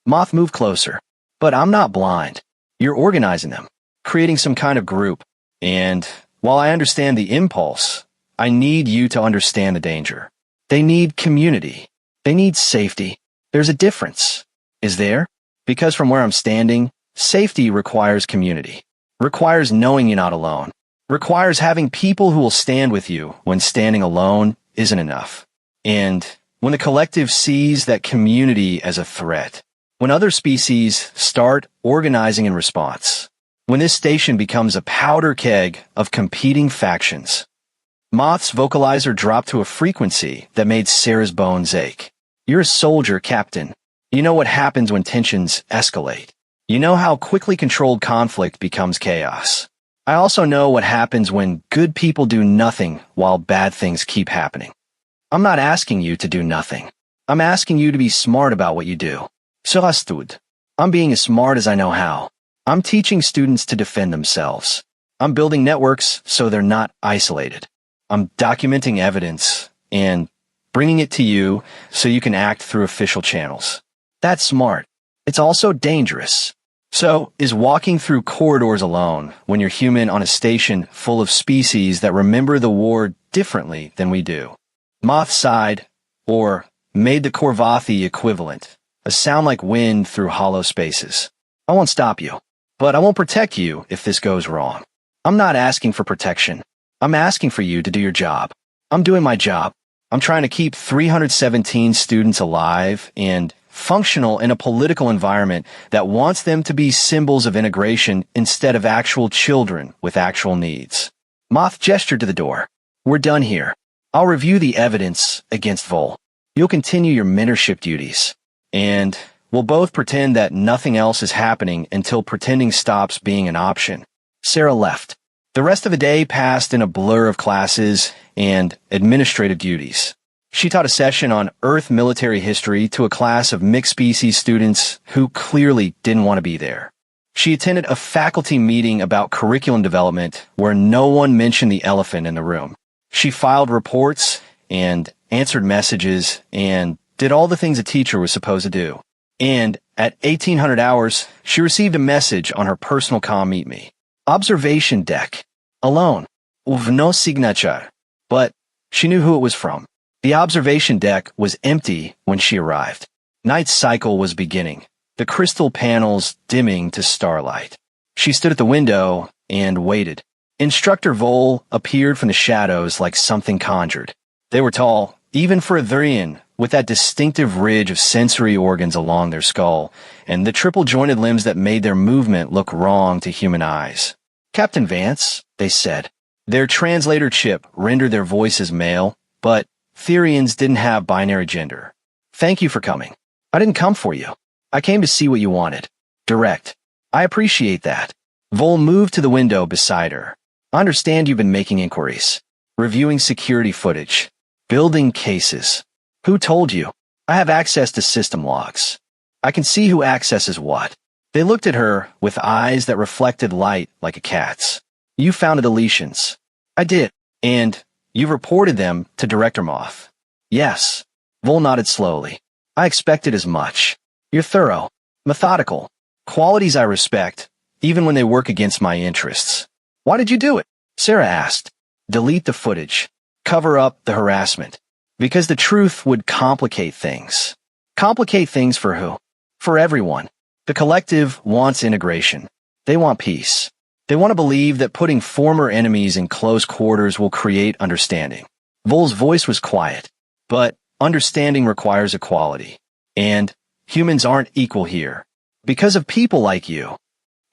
Moth moved closer. But I'm not blind. You're organizing them, creating some kind of group. And while I understand the impulse, I need you to understand the danger. They need community. They need safety. There's a difference. Is there? Because from where I'm standing, safety requires community. Requires knowing you're not alone. Requires having people who will stand with you when standing alone isn't enough. And when the collective sees that community as a threat, when other species start organizing in response, when this station becomes a powder keg of competing factions, Moth's vocalizer dropped to a frequency that made Sarah's bones ache. You're a soldier, Captain. You know what happens when tensions escalate. You know how quickly controlled conflict becomes chaos. I also know what happens when good people do nothing while bad things keep happening. I'm not asking you to do nothing. I'm asking you to be smart about what you do. Sera stud. I'm being as smart as I know how. I'm teaching students to defend themselves. I'm building networks so they're not isolated. I'm documenting evidence and bringing it to you so you can act through official channels. That's smart. It's also dangerous. So, is walking through corridors alone when you're human on a station full of species that remember the war differently than we do? Moth sighed, or made the Korvathi equivalent, a sound like wind through hollow spaces. I won't stop you, but I won't protect you if this goes wrong. I'm not asking for protection. I'm asking for you to do your job. I'm doing my job. I'm trying to keep 317 students alive and functional in a political environment that wants them to be symbols of integration instead of actual children with actual needs. Moth gestured to the door. We're done here. I'll review the evidence against Vol. You'll continue your mentorship duties. And we'll both pretend that nothing else is happening until pretending stops being an option. Sarah left. The rest of the day passed in a blur of classes and administrative duties. She taught a session on Earth military history to a class of mixed-species students who clearly didn't want to be there. She attended a faculty meeting about curriculum development where no one mentioned the elephant in the room. She filed reports and answered messages and did all the things a teacher was supposed to do. And at 1800 hours, she received a message on her personal comm Meet Me. Observation deck. Alone. With no signature. But she knew who it was from. The observation deck was empty when she arrived. Night's cycle was beginning, the crystal panels dimming to starlight. She stood at the window and waited. Instructor Vol appeared from the shadows like something conjured. They were tall, even for a Thurian, with that distinctive ridge of sensory organs along their skull, and the triple-jointed limbs that made their movement look wrong to human eyes. Captain Vance, they said. Their translator chip rendered their voices male, but Therians didn't have binary gender. Thank you for coming. I didn't come for you. I came to see what you wanted. Direct. I appreciate that. Vol moved to the window beside her. I understand you've been making inquiries, reviewing security footage, building cases. Who told you? I have access to system logs. I can see who accesses what. They looked at her with eyes that reflected light like a cat's. You found the deletions. I did. And you reported them to Director Moth. Yes. Vol nodded slowly. I expected as much. You're thorough, methodical, qualities I respect, even when they work against my interests. Why did you do it? Sarah asked. Delete the footage. Cover up the harassment. Because the truth would complicate things. Complicate things for who? For everyone. The collective wants integration. They want peace. They want to believe that putting former enemies in close quarters will create understanding. Vol's voice was quiet, but understanding requires equality. And humans aren't equal here. Because of people like you.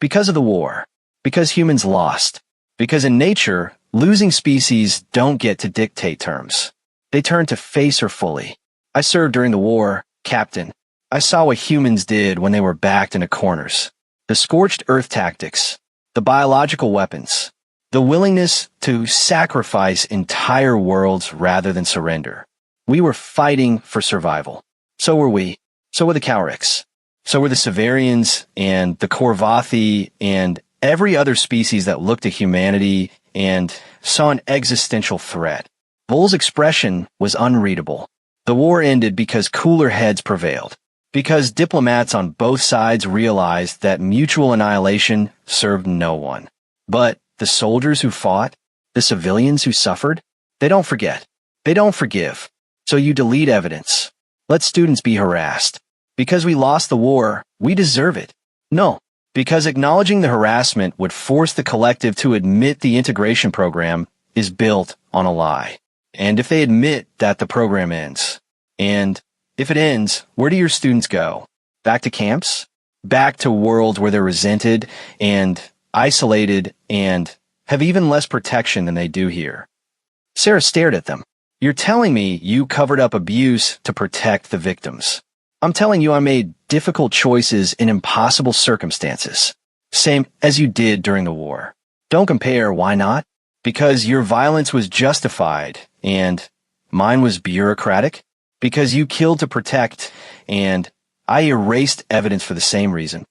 Because of the war. Because humans lost. Because in nature, losing species don't get to dictate terms. They turn to face her fully. I served during the war, Captain. I saw what humans did when they were backed into corners. The scorched earth tactics. The biological weapons, the willingness to sacrifice entire worlds rather than surrender. We were fighting for survival. So were we. So were the Kauriks. So were the Severians and the Korvathi and every other species that looked at humanity and saw an existential threat. Vol's expression was unreadable. The war ended because cooler heads prevailed. Because diplomats on both sides realized that mutual annihilation served no one. But the soldiers who fought, the civilians who suffered, they don't forget. They don't forgive. So you delete evidence. Let students be harassed. Because we lost the war, we deserve it. No, because acknowledging the harassment would force the collective to admit the integration program is built on a lie. And if they admit that the program ends, and if it ends, where do your students go? Back to camps? Back to worlds where they're resented and isolated and have even less protection than they do here. Sarah stared at them. You're telling me you covered up abuse to protect the victims. I'm telling you I made difficult choices in impossible circumstances. Same as you did during the war. Don't compare, why not? Because your violence was justified and mine was bureaucratic? Because you killed to protect, and I erased evidence for the same reason.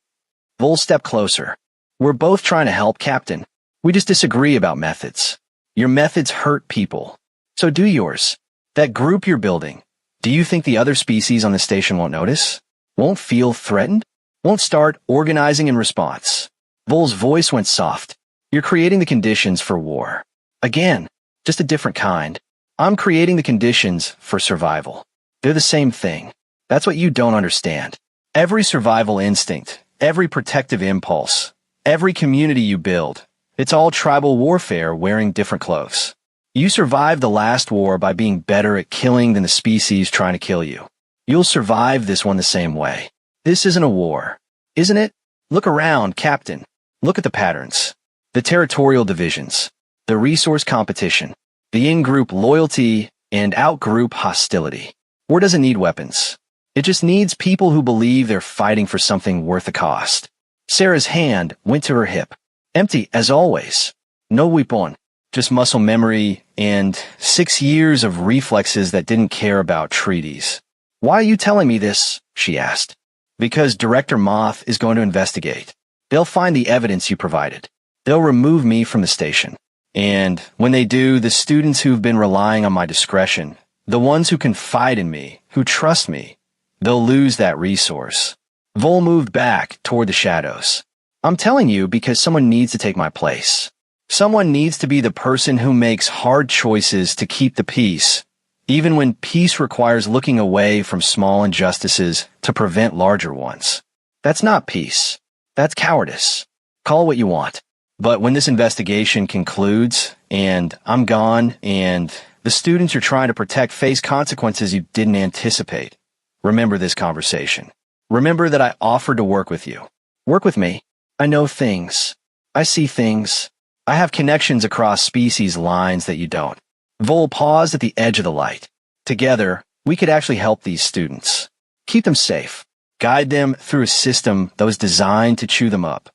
Vol stepped closer. We're both trying to help, Captain. We just disagree about methods. Your methods hurt people. So do yours. That group you're building, do you think the other species on the station won't notice? Won't feel threatened? Won't start organizing in response? Vol's voice went soft. You're creating the conditions for war. Again, just a different kind. I'm creating the conditions for survival. They're the same thing. That's what you don't understand. Every survival instinct, every protective impulse, every community you build, it's all tribal warfare wearing different clothes. You survived the last war by being better at killing than the species trying to kill you. You'll survive this one the same way. This isn't a war, isn't it? Look around, Captain. Look at the patterns. The territorial divisions, the resource competition, the in-group loyalty, and out-group hostility. War doesn't need weapons. It just needs people who believe they're fighting for something worth the cost. Sarah's hand went to her hip. Empty, as always. No weapon, just muscle memory and 6 years of reflexes that didn't care about treaties. Why are you telling me this? She asked. Because Director Moth is going to investigate. They'll find the evidence you provided. They'll remove me from the station. And when they do, the students who've been relying on my discretion, the ones who confide in me, who trust me, they'll lose that resource. Vol moved back toward the shadows. I'm telling you because someone needs to take my place. Someone needs to be the person who makes hard choices to keep the peace, even when peace requires looking away from small injustices to prevent larger ones. That's not peace. That's cowardice. Call it what you want. But when this investigation concludes, and I'm gone, and the students you're trying to protect face consequences you didn't anticipate, remember this conversation. Remember that I offered to work with you. Work with me. I know things. I see things. I have connections across species lines that you don't. Vol paused at the edge of the light. Together, we could actually help these students. Keep them safe. Guide them through a system that was designed to chew them up.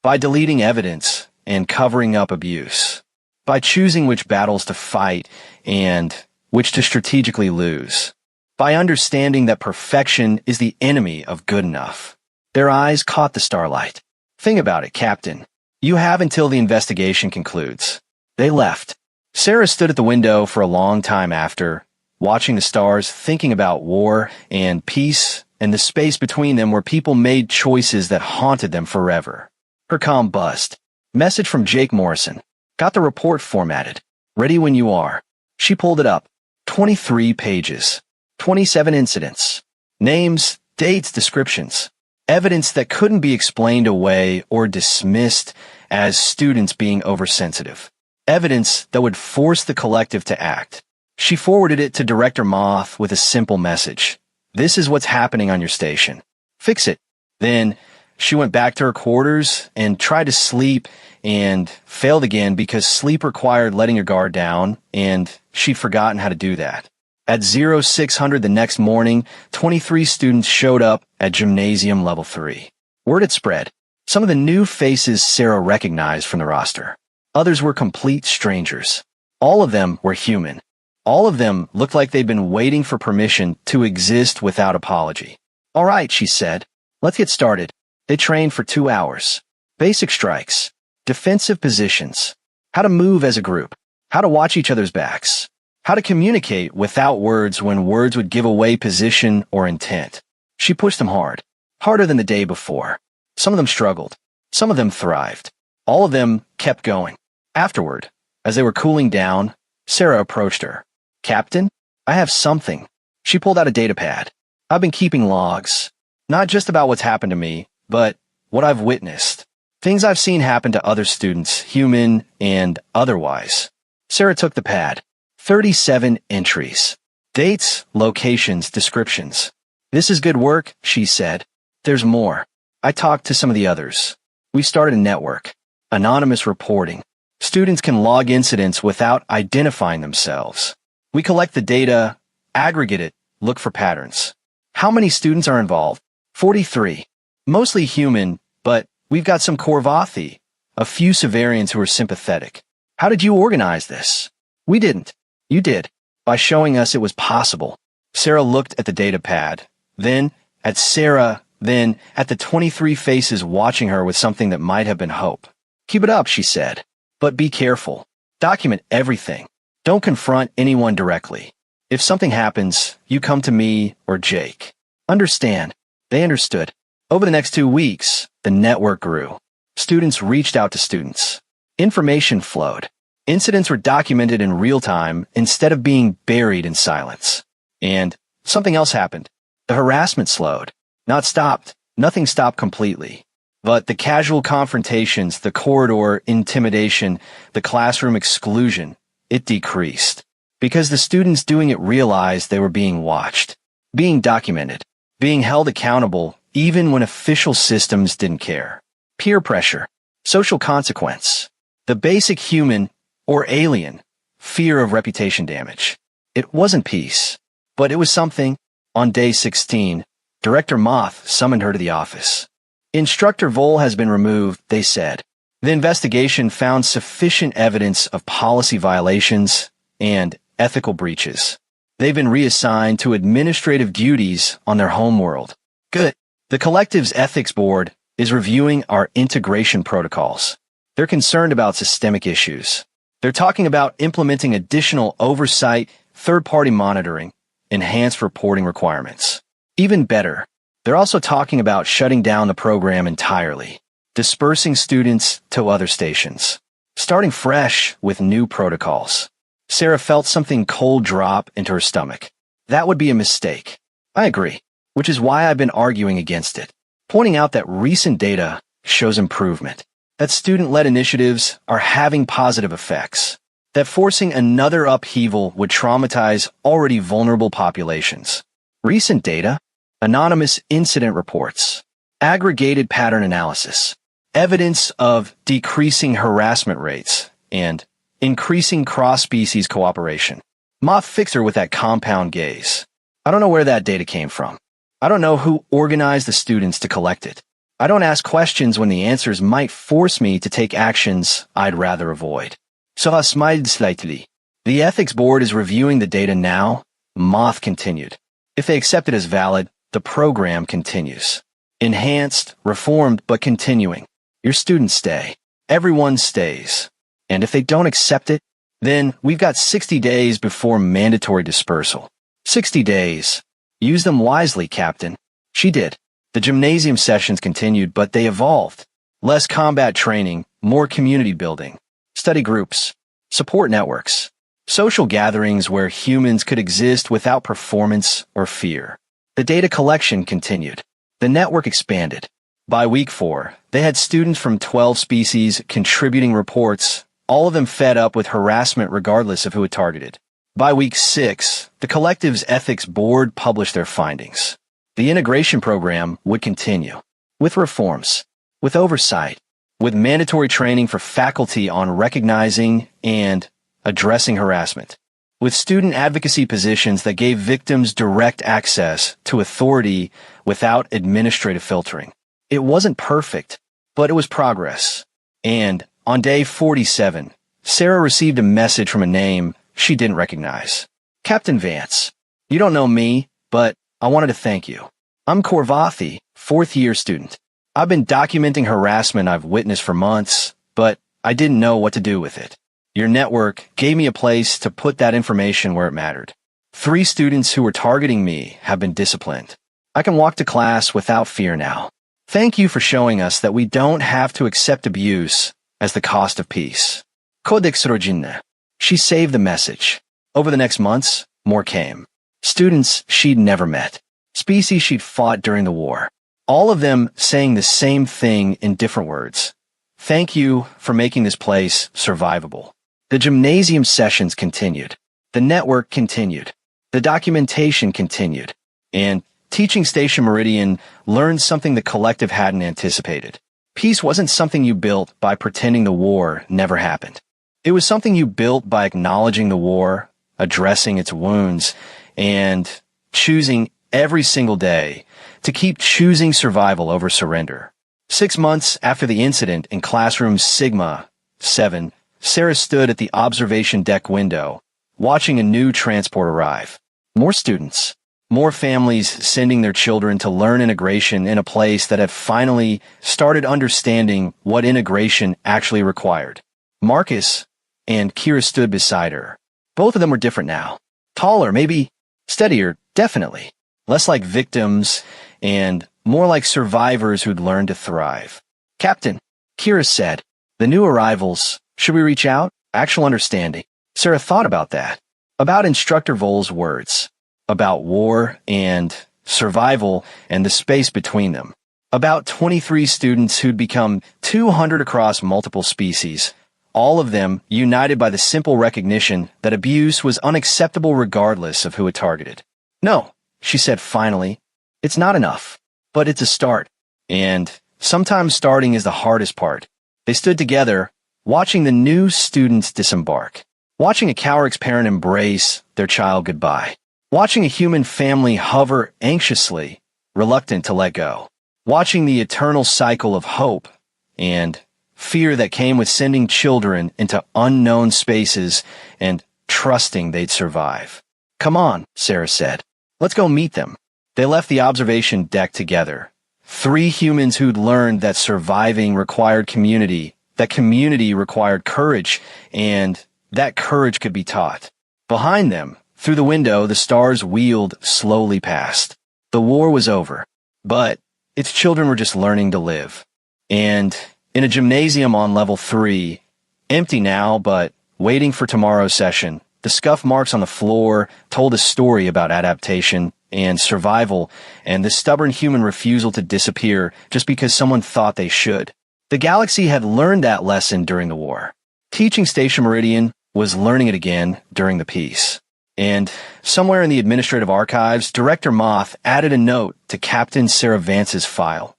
By deleting evidence and covering up abuse. By choosing which battles to fight and which to strategically lose. By understanding that perfection is the enemy of good enough. Their eyes caught the starlight. Think about it, Captain. You have until the investigation concludes. They left. Sarah stood at the window for a long time after, watching the stars, thinking about war and peace and the space between them where people made choices that haunted them forever. Her comm buzzed. Message from Jake Morrison. Got the report formatted. Ready when you are. She pulled it up. 23 pages. 27 incidents. Names, dates, descriptions. Evidence that couldn't be explained away or dismissed as students being oversensitive. Evidence that would force the collective to act. She forwarded it to Director Moth with a simple message. This is what's happening on your station. Fix it. Then she went back to her quarters and tried to sleep and failed again because sleep required letting your guard down, and she'd forgotten how to do that. At 0600 the next morning, 23 students showed up at Gymnasium Level 3. Word had spread. Some of the new faces Sarah recognized from the roster. Others were complete strangers. All of them were human. All of them looked like they'd been waiting for permission to exist without apology. All right, she said. Let's get started. They trained for 2 hours. Basic strikes. Defensive positions. How to move as a group. How to watch each other's backs. How to communicate without words when words would give away position or intent. She pushed them hard. Harder than the day before. Some of them struggled. Some of them thrived. All of them kept going. Afterward, as they were cooling down, Sarah approached her. Captain, I have something. She pulled out a data pad. I've been keeping logs. Not just about what's happened to me, but what I've witnessed. Things I've seen happen to other students, human and otherwise. Sarah took the pad. 37 entries. Dates, locations, descriptions. This is good work, she said. There's more. I talked to some of the others. We started a network. Anonymous reporting. Students can log incidents without identifying themselves. We collect the data, aggregate it, look for patterns. How many students are involved? 43. Mostly human, but we've got some Korvathi, a few Severians who are sympathetic. How did you organize this? We didn't. You did, by showing us it was possible. Sarah looked at the data pad. Then, at Sarah, then at the 23 faces watching her with something that might have been hope. Keep it up, she said. But be careful. Document everything. Don't confront anyone directly. If something happens, you come to me or Jake. Understand. They understood. Over the next 2 weeks, the network grew. Students reached out to students. Information flowed. Incidents were documented in real time instead of being buried in silence. And something else happened. The harassment slowed. Not stopped. Nothing stopped completely. But the casual confrontations, the corridor intimidation, the classroom exclusion, it decreased. Because the students doing it realized they were being watched, being documented, being held accountable even when official systems didn't care. Peer pressure, social consequence, the basic human or alien fear of reputation damage. It wasn't peace, but it was something. On day 16, Director Moth summoned her to the office. Instructor Vole has been removed, they said. The investigation found sufficient evidence of policy violations and ethical breaches. They've been reassigned to administrative duties on their homeworld. Good. The collective's ethics board is reviewing our integration protocols. They're concerned about systemic issues. They're talking about implementing additional oversight, third-party monitoring, enhanced reporting requirements. Even better, they're also talking about shutting down the program entirely, dispersing students to other stations, starting fresh with new protocols. Sarah felt something cold drop into her stomach. That would be a mistake. I agree, which is why I've been arguing against it, pointing out that recent data shows improvement, that student-led initiatives are having positive effects, that forcing another upheaval would traumatize already vulnerable populations. Recent data, anonymous incident reports, aggregated pattern analysis, evidence of decreasing harassment rates, and increasing cross-species cooperation. Moth fixed her with that compound gaze. I don't know where that data came from. I don't know who organized the students to collect it. I don't ask questions when the answers might force me to take actions I'd rather avoid. Sarah smiled slightly. The ethics board is reviewing the data now, Moth continued. If they accept it as valid, the program continues. Enhanced, reformed, but continuing. Your students stay. Everyone stays. And if they don't accept it, then we've got 60 days before mandatory dispersal. 60 days. Use them wisely, Captain. She did. The gymnasium sessions continued, but they evolved. Less combat training, more community building, study groups, support networks, social gatherings where humans could exist without performance or fear. The data collection continued. The network expanded. By week 4, they had students from 12 species contributing reports, all of them fed up with harassment regardless of who it targeted. By week 6, the collective's ethics board published their findings. The integration program would continue, with reforms, with oversight, with mandatory training for faculty on recognizing and addressing harassment, with student advocacy positions that gave victims direct access to authority without administrative filtering. It wasn't perfect, but it was progress. And on day 47, Sarah received a message from a name she didn't recognize. Captain Vance, you don't know me, but I wanted to thank you. I'm Korvathi, 4th-year student. I've been documenting harassment I've witnessed for months, but I didn't know what to do with it. Your network gave me a place to put that information where it mattered. 3 students who were targeting me have been disciplined. I can walk to class without fear now. Thank you for showing us that we don't have to accept abuse as the cost of peace. Codex Rodzinne. She saved the message. Over the next months, more came. Students she'd never met. Species she'd fought during the war. All of them saying the same thing in different words. Thank you for making this place survivable. The gymnasium sessions continued. The network continued. The documentation continued. And Teaching Station Meridian learned something the collective hadn't anticipated. Peace wasn't something you built by pretending the war never happened. It was something you built by acknowledging the war, addressing its wounds, and choosing every single day to keep choosing survival over surrender. 6 months after the incident in classroom Sigma 7, Sarah stood at the observation deck window, watching a new transport arrive. More students, More families sending their children to learn integration in a place that had finally started understanding what integration actually required. Marcus and Kira stood beside her. Both of them were different now. Taller, maybe. Steadier, definitely. Less like victims and more like survivors who'd learned to thrive. Captain, Kira said, the new arrivals, should we reach out? Actual understanding. Sarah thought about that. About Instructor Vol's words. About war and survival and the space between them. About 23 students who'd become 200 across multiple species, all of them united by the simple recognition that abuse was unacceptable regardless of who it targeted. No, she said finally, it's not enough, but it's a start. And sometimes starting is the hardest part. They stood together, watching the new students disembark, watching a coward's parent embrace their child goodbye. Watching a human family hover anxiously, reluctant to let go. Watching the eternal cycle of hope and fear that came with sending children into unknown spaces and trusting they'd survive. Come on, Sarah said. Let's go meet them. They left the observation deck together. 3 humans who'd learned that surviving required community, that community required courage, and that courage could be taught. Behind them, through the window, the stars wheeled slowly past. The war was over, but its children were just learning to live. And in a gymnasium on level 3, empty now, but waiting for tomorrow's session, the scuff marks on the floor told a story about adaptation and survival and the stubborn human refusal to disappear just because someone thought they should. The galaxy had learned that lesson during the war. Teaching Station Meridian was learning it again during the peace. And somewhere in the administrative archives, Director Moth added a note to Captain Sarah Vance's file.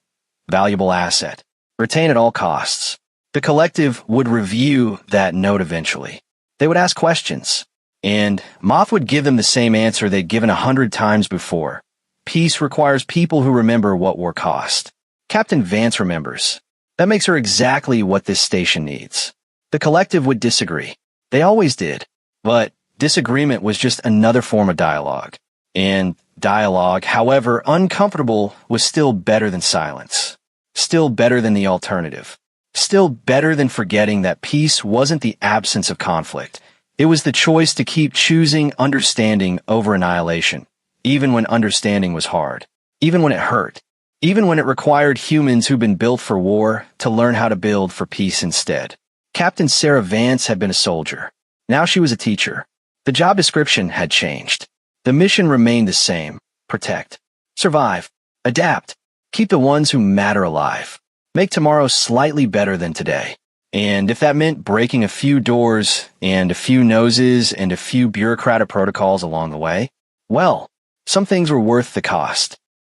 Valuable asset. Retain at all costs. The collective would review that note eventually. They would ask questions, and Moth would give them the same answer they'd given 100 times before. Peace requires people who remember what war cost. Captain Vance remembers. That makes her exactly what this station needs. The collective would disagree. They always did. But disagreement was just another form of dialogue. And dialogue, however uncomfortable, was still better than silence. Still better than the alternative. Still better than forgetting that peace wasn't the absence of conflict. It was the choice to keep choosing understanding over annihilation, even when understanding was hard, even when it hurt, even when it required humans who'd been built for war to learn how to build for peace instead. Captain Sarah Vance had been a soldier. Now she was a teacher. The job description had changed. The mission remained the same. Protect. Survive. Adapt. Keep the ones who matter alive. Make tomorrow slightly better than today. And if that meant breaking a few doors and a few noses and a few bureaucratic protocols along the way, well, some things were worth the cost.